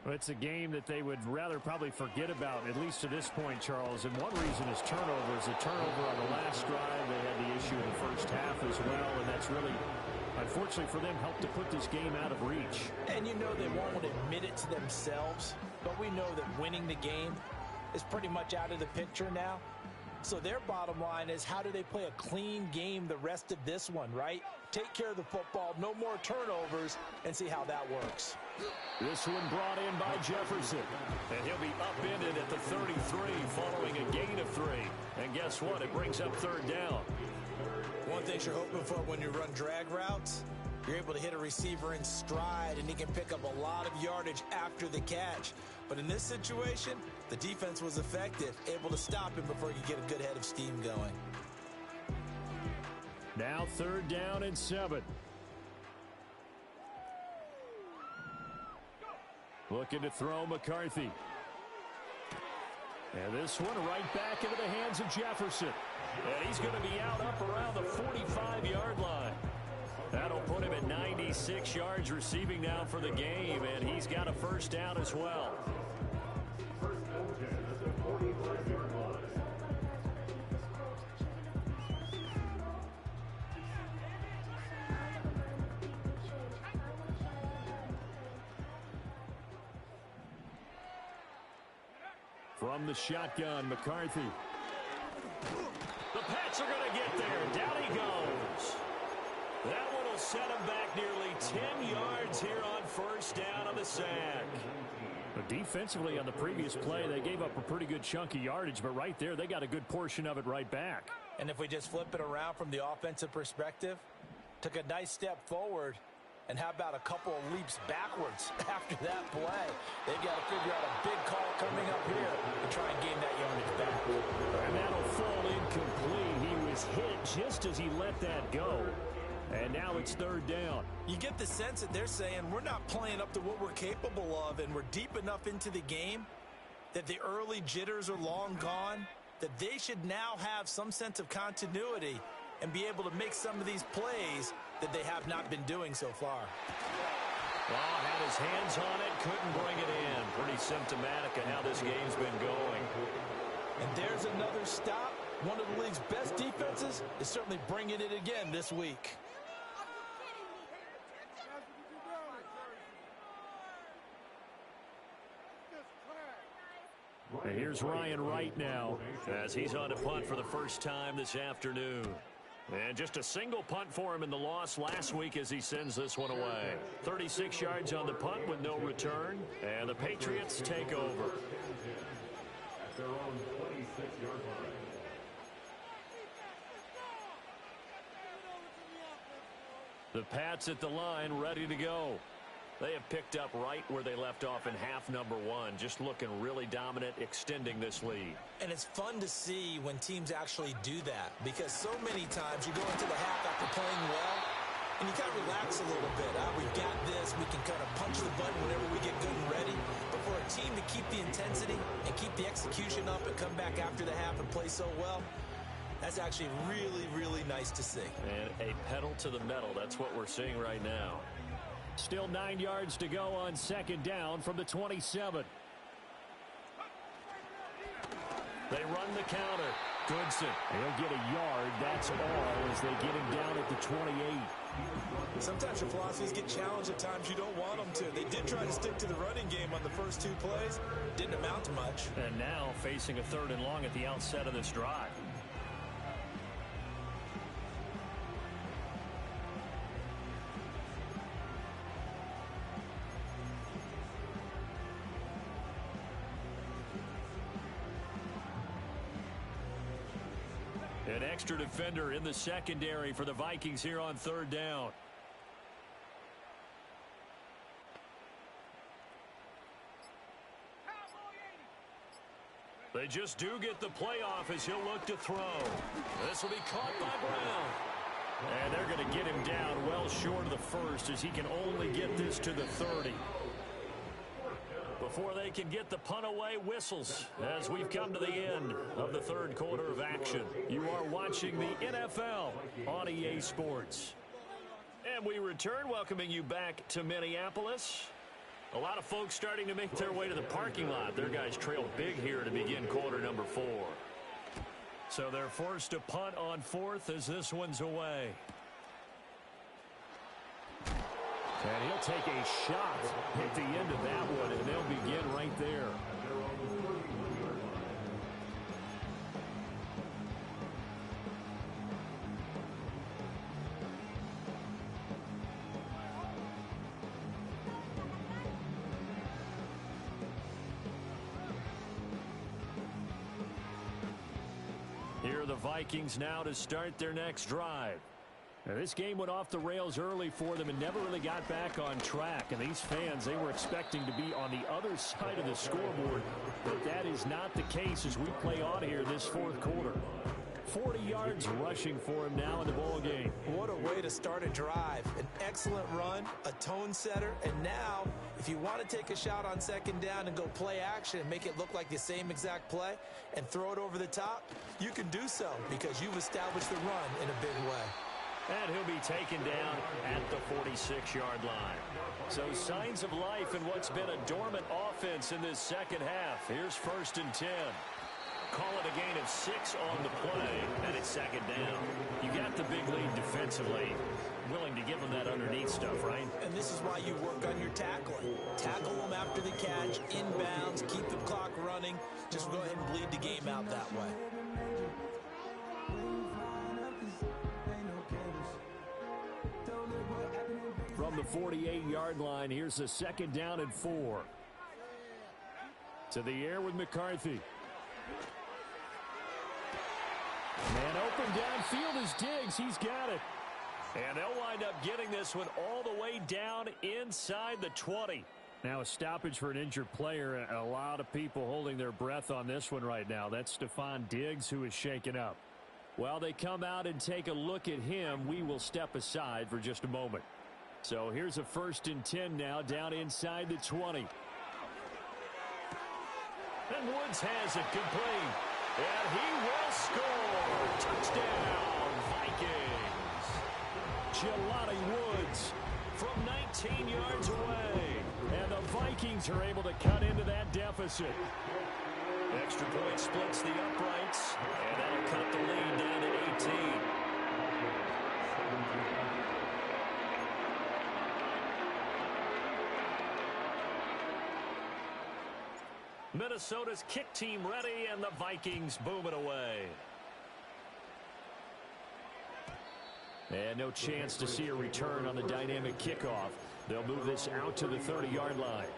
Well, it's a game that they would rather probably forget about, at least to this point, Charles. And one reason is turnovers. A turnover on the last drive. They had the issue in the first half as well, and that's really, unfortunately for them, helped to put this game out of reach. And you know they won't admit it to themselves, but we know that winning the game is pretty much out of the picture now. So their bottom line is, how do they play a clean game the rest of this one, right? Take care of the football, no more turnovers, and see how that works. This one brought in by Jefferson. And he'll be upended at the 33 following a gain of 3. And guess what? It brings up third down. One thing you're hoping for when you run drag routes, you're able to hit a receiver in stride, and he can pick up a lot of yardage after the catch. But in this situation, the defense was effective, able to stop him before he could get a good head of steam going. Now third down and 7. Looking to throw McCarthy. And this one right back into the hands of Jefferson. And he's going to be out up around the 45-yard line. That'll put him at 96 yards receiving now for the game, and he's got a first down as well. From the shotgun, McCarthy. The Pats are going to get there. Down he goes. That one will set him back nearly 10 yards here on first down on the sack. But defensively on the previous play, they gave up a pretty good chunk of yardage, but right there, they got a good portion of it right back. And if we just flip it around from the offensive perspective, took a nice step forward, and how about a couple of leaps backwards after that play? They've got to figure out a big call coming up here to try and gain that yardage back. And that'll fall incomplete. He was hit just as he let that go. And now it's third down. You get the sense that they're saying we're not playing up to what we're capable of, and we're deep enough into the game that the early jitters are long gone, that they should now have some sense of continuity and be able to make some of these plays that they have not been doing so far. Well, had his hands on it, couldn't bring it in. Pretty symptomatic of how this game's been going. And there's another stop. One of the league's best defenses is certainly bringing it again this week. And here's Ryan Wright now as he's on to punt for the first time this afternoon. And just a single punt for him in the loss last week as he sends this one away. 36 yards on the punt with no return. And the Patriots take over. Their own 26-yard line. The Pats at the line ready to go. They have picked up right where they left off in half number 1. Just looking really dominant, extending this lead. And it's fun to see when teams actually do that, because so many times you go into the half after playing well, and you kind of relax a little bit. We've got this. We can kind of punch the button whenever we get good and ready. But for a team to keep the intensity and keep the execution up and come back after the half and play so well, that's actually really, really nice to see. And a pedal to the metal. That's what we're seeing right now. Still 9 yards to go on second down from the 27. They run the counter. Goodson. He'll get a yard. That's all as they get him down at the 28. Sometimes your philosophies get challenged at times you don't want them to. They did try to stick to the running game on the first 2 plays. Didn't amount to much. And now facing a third and long at the outset of this drive. An extra defender in the secondary for the Vikings here on third down. They just do get the playoff as he'll look to throw. This will be caught by Brown. And they're going to get him down well short of the first as he can only get this to the 30. Before they can get the punt away, whistles as we've come to the end of the third quarter of action. You are watching the NFL on EA Sports. And we return, welcoming you back to Minneapolis. A lot of folks starting to make their way to the parking lot. Their guys trail big here to begin quarter number 4. So they're forced to punt on fourth as this one's away. And he'll take a shot at the end of that one, and they'll begin right there. the Vikings now to start their next drive. Now, this game went off the rails early for them and never really got back on track. And these fans, they were expecting to be on the other side of the scoreboard. But that is not the case as we play on here this fourth quarter. 40 yards rushing for him now in the ball game. What a way to start a drive. An excellent run, a tone setter, and now if you want to take a shot on second down and go play action and make it look like the same exact play and throw it over the top, you can do so because you've established the run in a big way. And he'll be taken down at the 46-yard line. So signs of life in what's been a dormant offense in this second half. Here's 1st and 10. Call it a gain of 6 on the play, and it's second down. You got the big lead defensively. Willing to give them that underneath stuff, right? And this is why you work on your tackling. Tackle them after the catch, inbounds, keep the clock running. Just go ahead and bleed the game out that way. From the 48-yard line, here's the 2nd down and 4. To the air with McCarthy. Man open downfield is Diggs. He's got it. And they'll wind up getting this one all the way down inside the 20. Now a stoppage for an injured player. A lot of people holding their breath on this one right now. That's Stephon Diggs who is shaken up. While they come out and take a look at him, we will step aside for just a moment. So here's a 1st and 10 now down inside the 20. And Woods has it complete. And he will score. Touchdown, Vikings. Jelani Woods from 19 yards away. And the Vikings are able to cut into that deficit. Extra point splits the uprights. And that'll cut the lead down to 18. Minnesota's kick team ready, and the Vikings boom it away. And no chance to see a return on the dynamic kickoff. They'll move this out to the 30-yard line.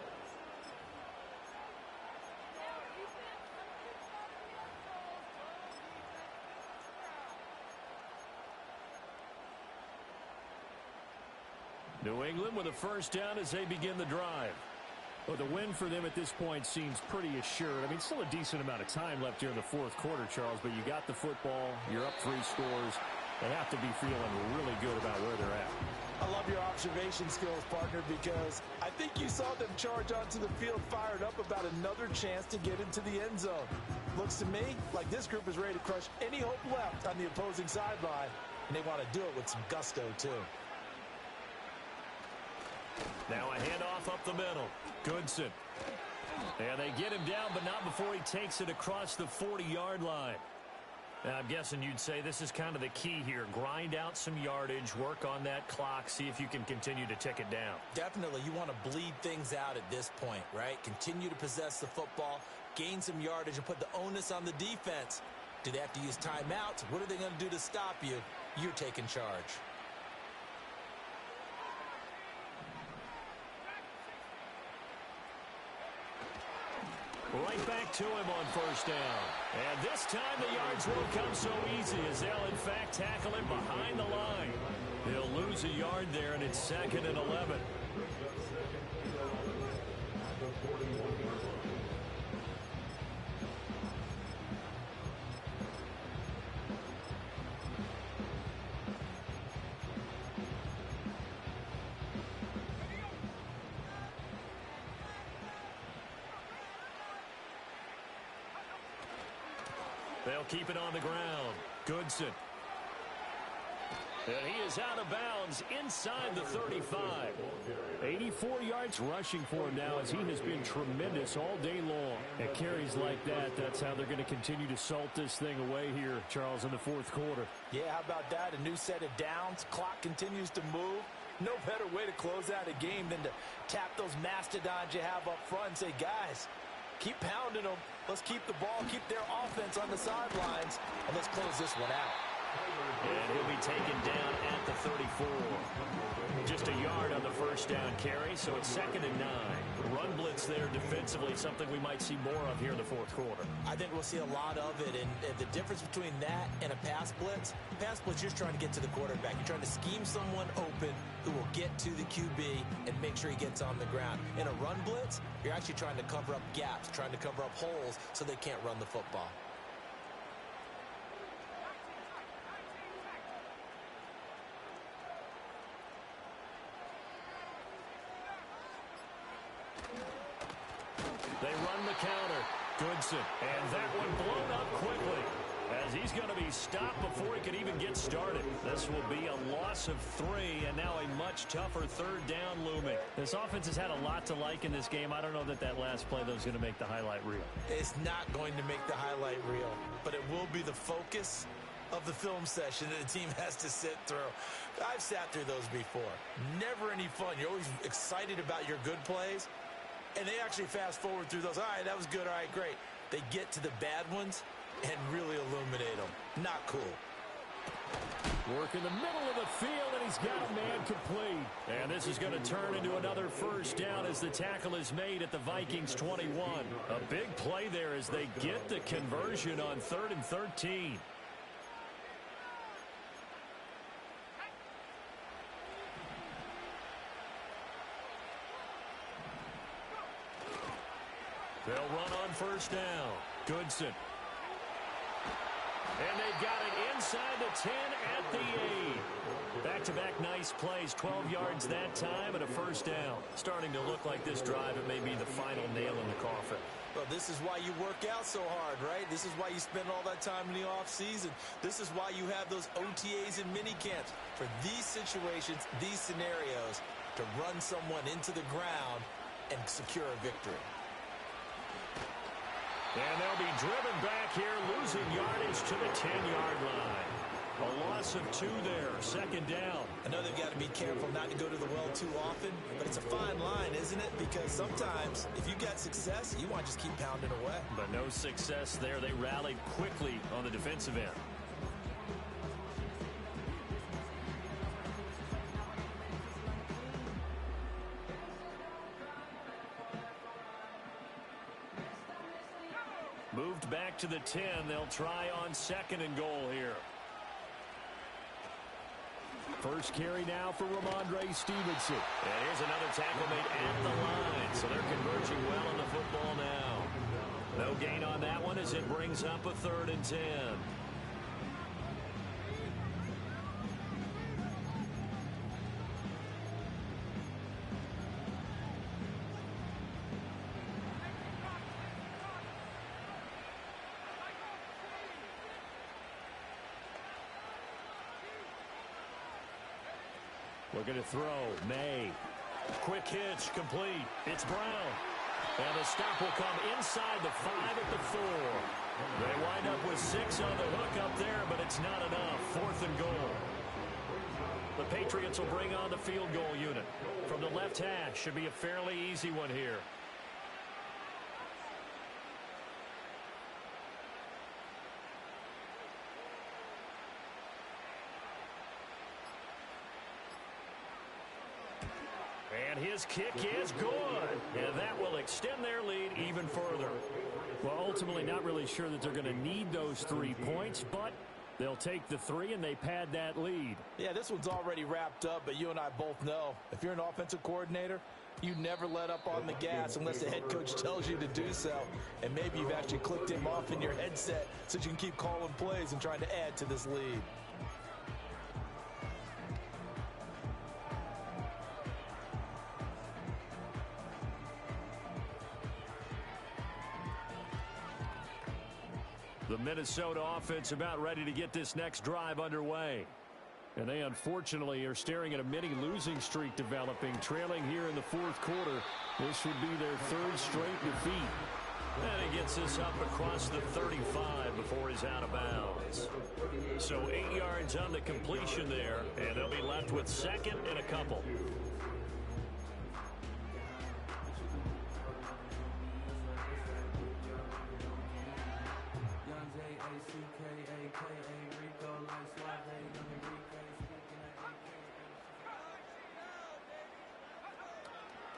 New England with a 1st down as they begin the drive. Well, the win for them at this point seems pretty assured. I mean, still a decent amount of time left here in the fourth quarter, Charles, but you got the football, you're up 3 scores. They have to be feeling really good about where they're at. I love your observation skills, partner, because I think you saw them charge onto the field fired up about another chance to get into the end zone. Looks to me like this group is ready to crush any hope left on the opposing sideline, and they want to do it with some gusto, too. Now a handoff up the middle. Goodson. And they get him down, but not before he takes it across the 40-yard line. Now, I'm guessing you'd say this is kind of the key here. Grind out some yardage, work on that clock, see if you can continue to tick it down. Definitely. You want to bleed things out at this point, right? Continue to possess the football, gain some yardage, and put the onus on the defense. Do they have to use timeouts? What are they going to do to stop you? You're taking charge. Right back to him on 1st down. And this time the yards won't come so easy as they'll, in fact, tackle him behind the line. He'll lose a yard there, and it's 2nd and 11. They'll keep it on the ground. Goodson. And he is out of bounds inside the 35. 84 yards rushing for him now as he has been tremendous all day long. At carries like that, that's how they're going to continue to salt this thing away here, Charles, in the fourth quarter. Yeah, how about that? A new set of downs. Clock continues to move. No better way to close out a game than to tap those mastodons you have up front and say, guys, keep pounding them. Let's keep the ball, keep their offense on the sidelines, and let's close this one out. And he'll be taken down at the 34. Just a yard on the first down carry, so it's 2nd and 9. Run blitz there defensively, something we might see more of here in the fourth quarter. I think we'll see a lot of it, and the difference between that and a pass blitz, you're trying to get to the quarterback. You're trying to scheme someone open who will get to the QB and make sure he gets on the ground. In a run blitz, you're actually trying to cover up gaps, trying to cover up holes so they can't run the football. They run the counter. Goodson. And that one blown up quickly as he's going to be stopped before he can even get started. This will be a loss of 3, and now a much tougher 3rd down looming. This offense has had a lot to like in this game. I don't know that last play, though, is going to make the highlight reel. It's not going to make the highlight reel, but it will be the focus of the film session that the team has to sit through. I've sat through those before. Never any fun. You're always excited about your good plays, and they actually fast forward through those. All right, that was good. All right, great. They get to the bad ones and really illuminate them. Not cool. Work in the middle of the field, and he's got a man complete. And this is going to turn into another first down as the tackle is made at the Vikings 21. A big play there as they get the conversion on 3rd and 13. They'll run on first down. Goodson. And they've got it inside the 10 at the 8. Back-to-back nice plays. 12 yards that time and a first down. Starting to look like this drive, it may be the final nail in the coffin. Well, this is why you work out so hard, right? This is why you spend all that time in the offseason. This is why you have those OTAs and mini camps. For these situations, these scenarios, to run someone into the ground and secure a victory. And they'll be driven back here, losing yardage to the 10-yard line. A loss of 2 there, 2nd down. I know they've got to be careful not to go to the well too often, but it's a fine line, isn't it? Because sometimes, if you got success, you want to just keep pounding away. But no success there. They rallied quickly on the defensive end. Moved back to the 10. They'll try on 2nd and goal here. First carry now for Ramondre Stevenson. And here's another tackle made at the line. So they're converging well on the football now. No gain on that one as it brings up a 3rd and 10. Looking to throw. May. Quick hitch. Complete. It's Brown. And the stop will come inside the 5 at the 4. They wind up with 6 on the hook up there, but it's not enough. 4th and goal. The Patriots will bring on the field goal unit. From the left hash. Should be a fairly easy one here. And his kick is good. And that will extend their lead even further. Well, ultimately not really sure that they're going to need those 3 points, but they'll take the 3 and they pad that lead. Yeah, this one's already wrapped up, but you and I both know if you're an offensive coordinator, you never let up on the gas unless the head coach tells you to do so. And maybe you've actually clicked him off in your headset so you can keep calling plays and trying to add to this lead. The Minnesota offense about ready to get this next drive underway. And they unfortunately are staring at a mini losing streak developing, trailing here in the 4th quarter. This would be their 3rd straight defeat. And he gets this up across the 35 before he's out of bounds. So 8 yards on the completion there, and they'll be left with 2nd and a couple.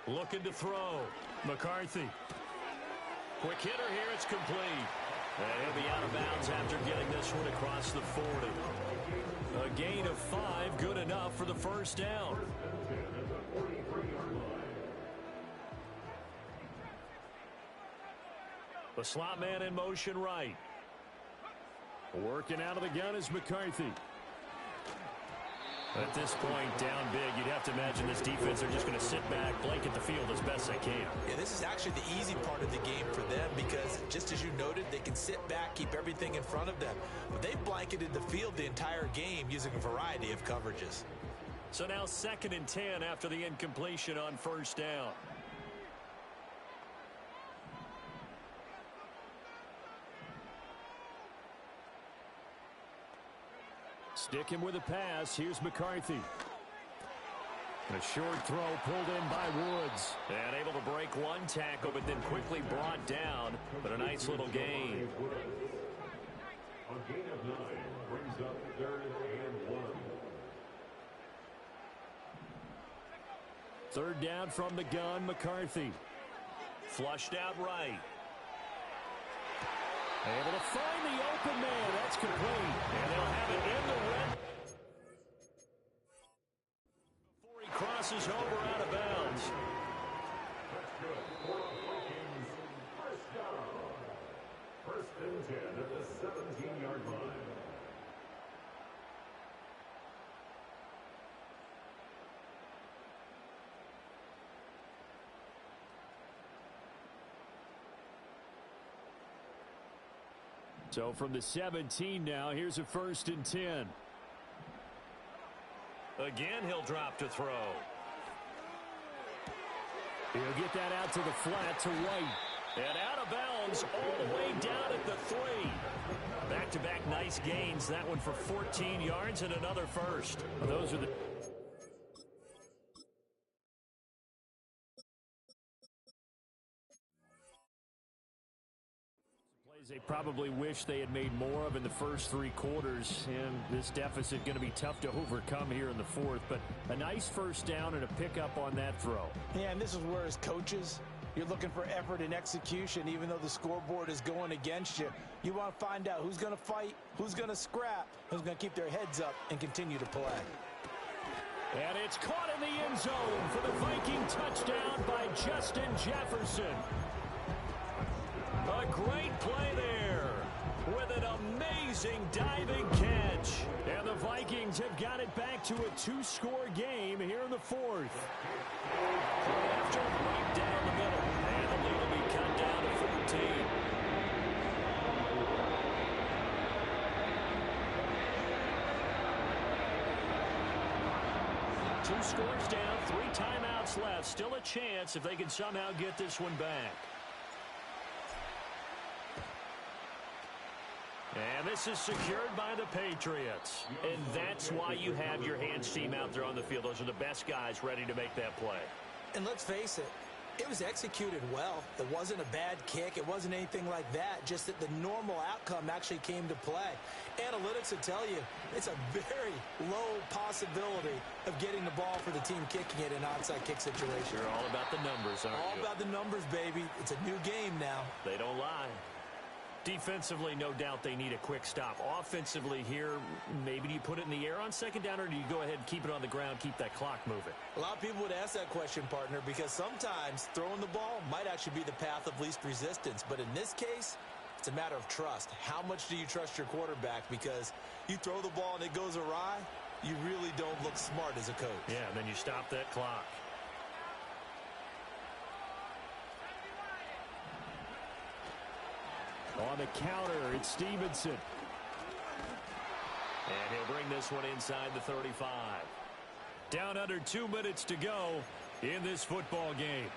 Looking to throw. McCarthy. Quick hitter here. It's complete. And he'll be out of bounds after getting this one across the 40. A gain of 5, good enough for the first down. The slot man in motion right. Working out of the gun is McCarthy. At this point, down big, you'd have to imagine this defense are just going to sit back, blanket the field as best they can. Yeah, this is actually the easy part of the game for them because, just as you noted, they can sit back, keep everything in front of them. But they've blanketed the field the entire game using a variety of coverages. So now 2nd and 10 after the incompletion on first down. Sticking with a pass. Here's McCarthy. A short throw pulled in by Woods. And able to break one tackle, but then quickly brought down. But a nice little gain. A gain of 9 brings up 3rd and 1. 3rd down from the gun, McCarthy. Flushed out right. Able to find the open man. That's complete. And they'll have it in the red. Before he crosses over out of bounds. That's good. For the Vikings, first down. 1st and 10 at the 17-yard line. So from the 17 now, here's a 1st and 10. Again, he'll drop to throw. He'll get that out to the flat to White. And out of bounds all the way down at the 3. Back-to-back nice gains. That one for 14 yards and another first. Well, those are the... They probably wish they had made more of in the first 3 quarters, and this deficit going to be tough to overcome here in the 4th, but a nice first down and a pickup on that throw. Yeah, and this is where, as coaches, you're looking for effort and execution. Even though the scoreboard is going against you, you want to find out who's going to fight, who's going to scrap, who's going to keep their heads up and continue to play. And it's caught in the end zone for the Viking touchdown by Justin Jefferson. A great play there with an amazing diving catch. And the Vikings have got it back to a 2-score game here in the 4th. Play after right down the middle. And the lead will be cut down to 14. Two scores down, 3 timeouts left. Still a chance if they can somehow get this one back. And this is secured by the Patriots. And that's why you have your hands team out there on the field. Those are the best guys ready to make that play. And let's face it, it was executed well. It wasn't a bad kick. It wasn't anything like that. Just that the normal outcome actually came to play. Analytics will tell you it's a very low possibility of getting the ball for the team kicking it in an onside kick situation. You're all about the numbers, aren't you? All about the numbers, baby. It's a new game now. They don't lie. Defensively, no doubt they need a quick stop. Offensively here, maybe do you put it in the air on 2nd down, or do you go ahead and keep it on the ground, keep that clock moving? A lot of people would ask that question, partner, because sometimes throwing the ball might actually be the path of least resistance. But in this case, it's a matter of trust. How much do you trust your quarterback? Because you throw the ball and it goes awry, you really don't look smart as a coach. Yeah, and then you stop that clock. On the counter, it's Stevenson. And he'll bring this one inside the 35. Down under 2 minutes to go in this football game.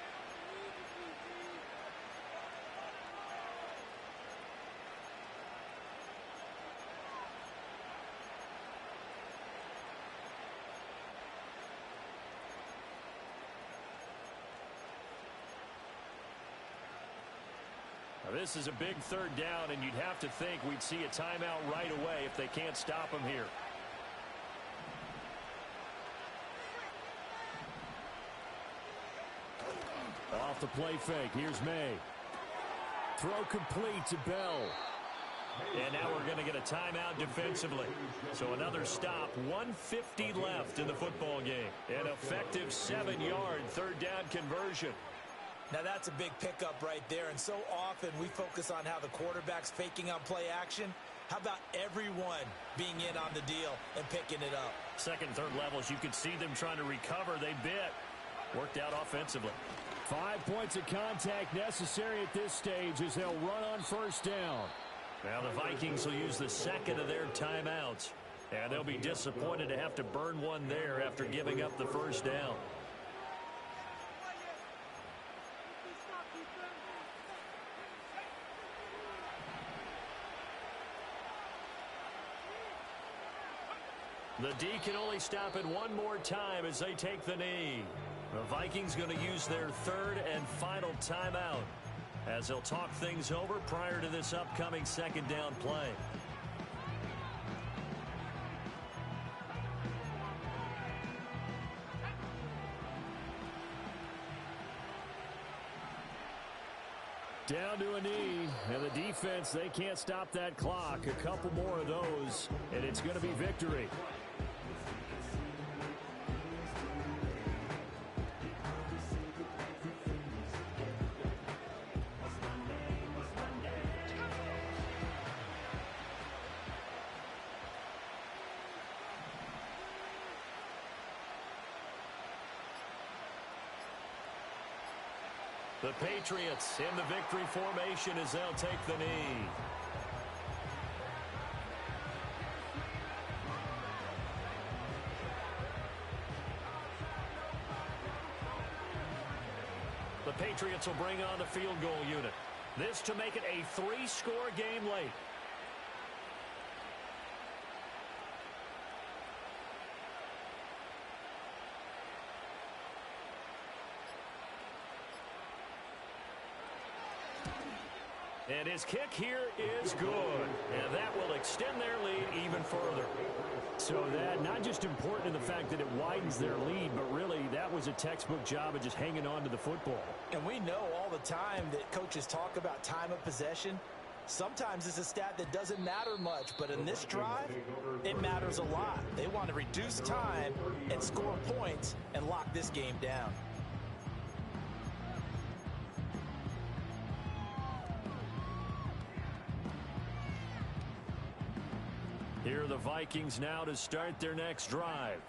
This is a big 3rd down, and you'd have to think we'd see a timeout right away if they can't stop him here. the play fake. Here's May. Throw complete to Bell. And now we're going to get a timeout defensively. So another stop. 1:50 left in the football game. An effective 7-yard third down conversion. Now that's a big pickup right there, and so often we focus on how the quarterback's faking on play action. How about everyone being in on the deal and picking it up? Second and third levels, you could see them trying to recover. They bit. Worked out offensively. 5 points of contact necessary at this stage as they'll run on first down. Now the Vikings will use the second of their timeouts. And they'll be disappointed to have to burn one there after giving up the first down. The D can only stop it one more time as they take the knee. The Vikings going to use their third and final timeout as they'll talk things over prior to this upcoming second down play. Down to a knee, and the defense, they can't stop that clock. A couple more of those, and it's going to be victory. The Patriots in the victory formation as they'll take the knee. The Patriots will bring on the field goal unit. This to make it a 3-score game late. And his kick here is good. And that will extend their lead even further. So that, not just important in the fact that it widens their lead, but really that was a textbook job of just hanging on to the football. And we know all the time that coaches talk about time of possession. Sometimes it's a stat that doesn't matter much, but in this drive, it matters a lot. They want to reduce time and score points and lock this game down. Here are the Vikings now to start their next drive.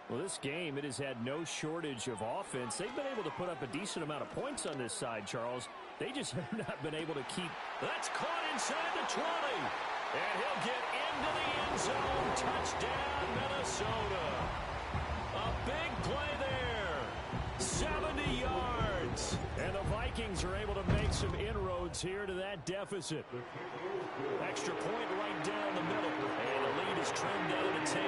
Well, this game, it has had no shortage of offense. They've been able to put up a decent amount of points on this side, Charles. They just have not been able to keep. That's caught inside the 20. And he'll get into the end zone. Touchdown, Minnesota. A big play there. 70 yards. And the Vikings are able to make some inroads here to that deficit. Extra point right down the middle. And the lead is trimmed down to 10.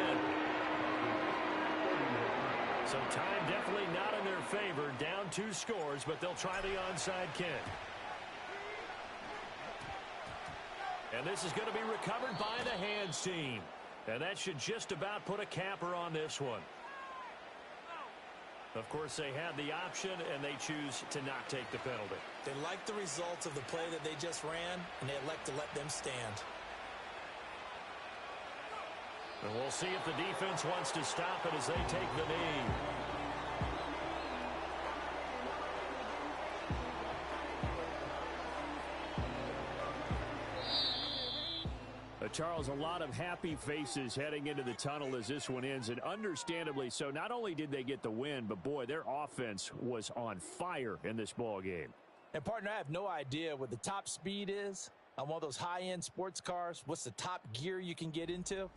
So time definitely not in their favor. Down 2 scores, but they'll try the onside kick. And this is going to be recovered by the hands team. And that should just about put a capper on this one. Of course, they had the option, and they choose to not take the penalty. They like the results of the play that they just ran, and they elect to let them stand. And we'll see if the defense wants to stop it as they take the knee. Charles, a lot of happy faces heading into the tunnel as this one ends, and understandably so. Not only did they get the win, but boy, their offense was on fire in this ball game. And partner, I have no idea what the top speed is on one of those high-end sports cars. What's the top gear you can get into?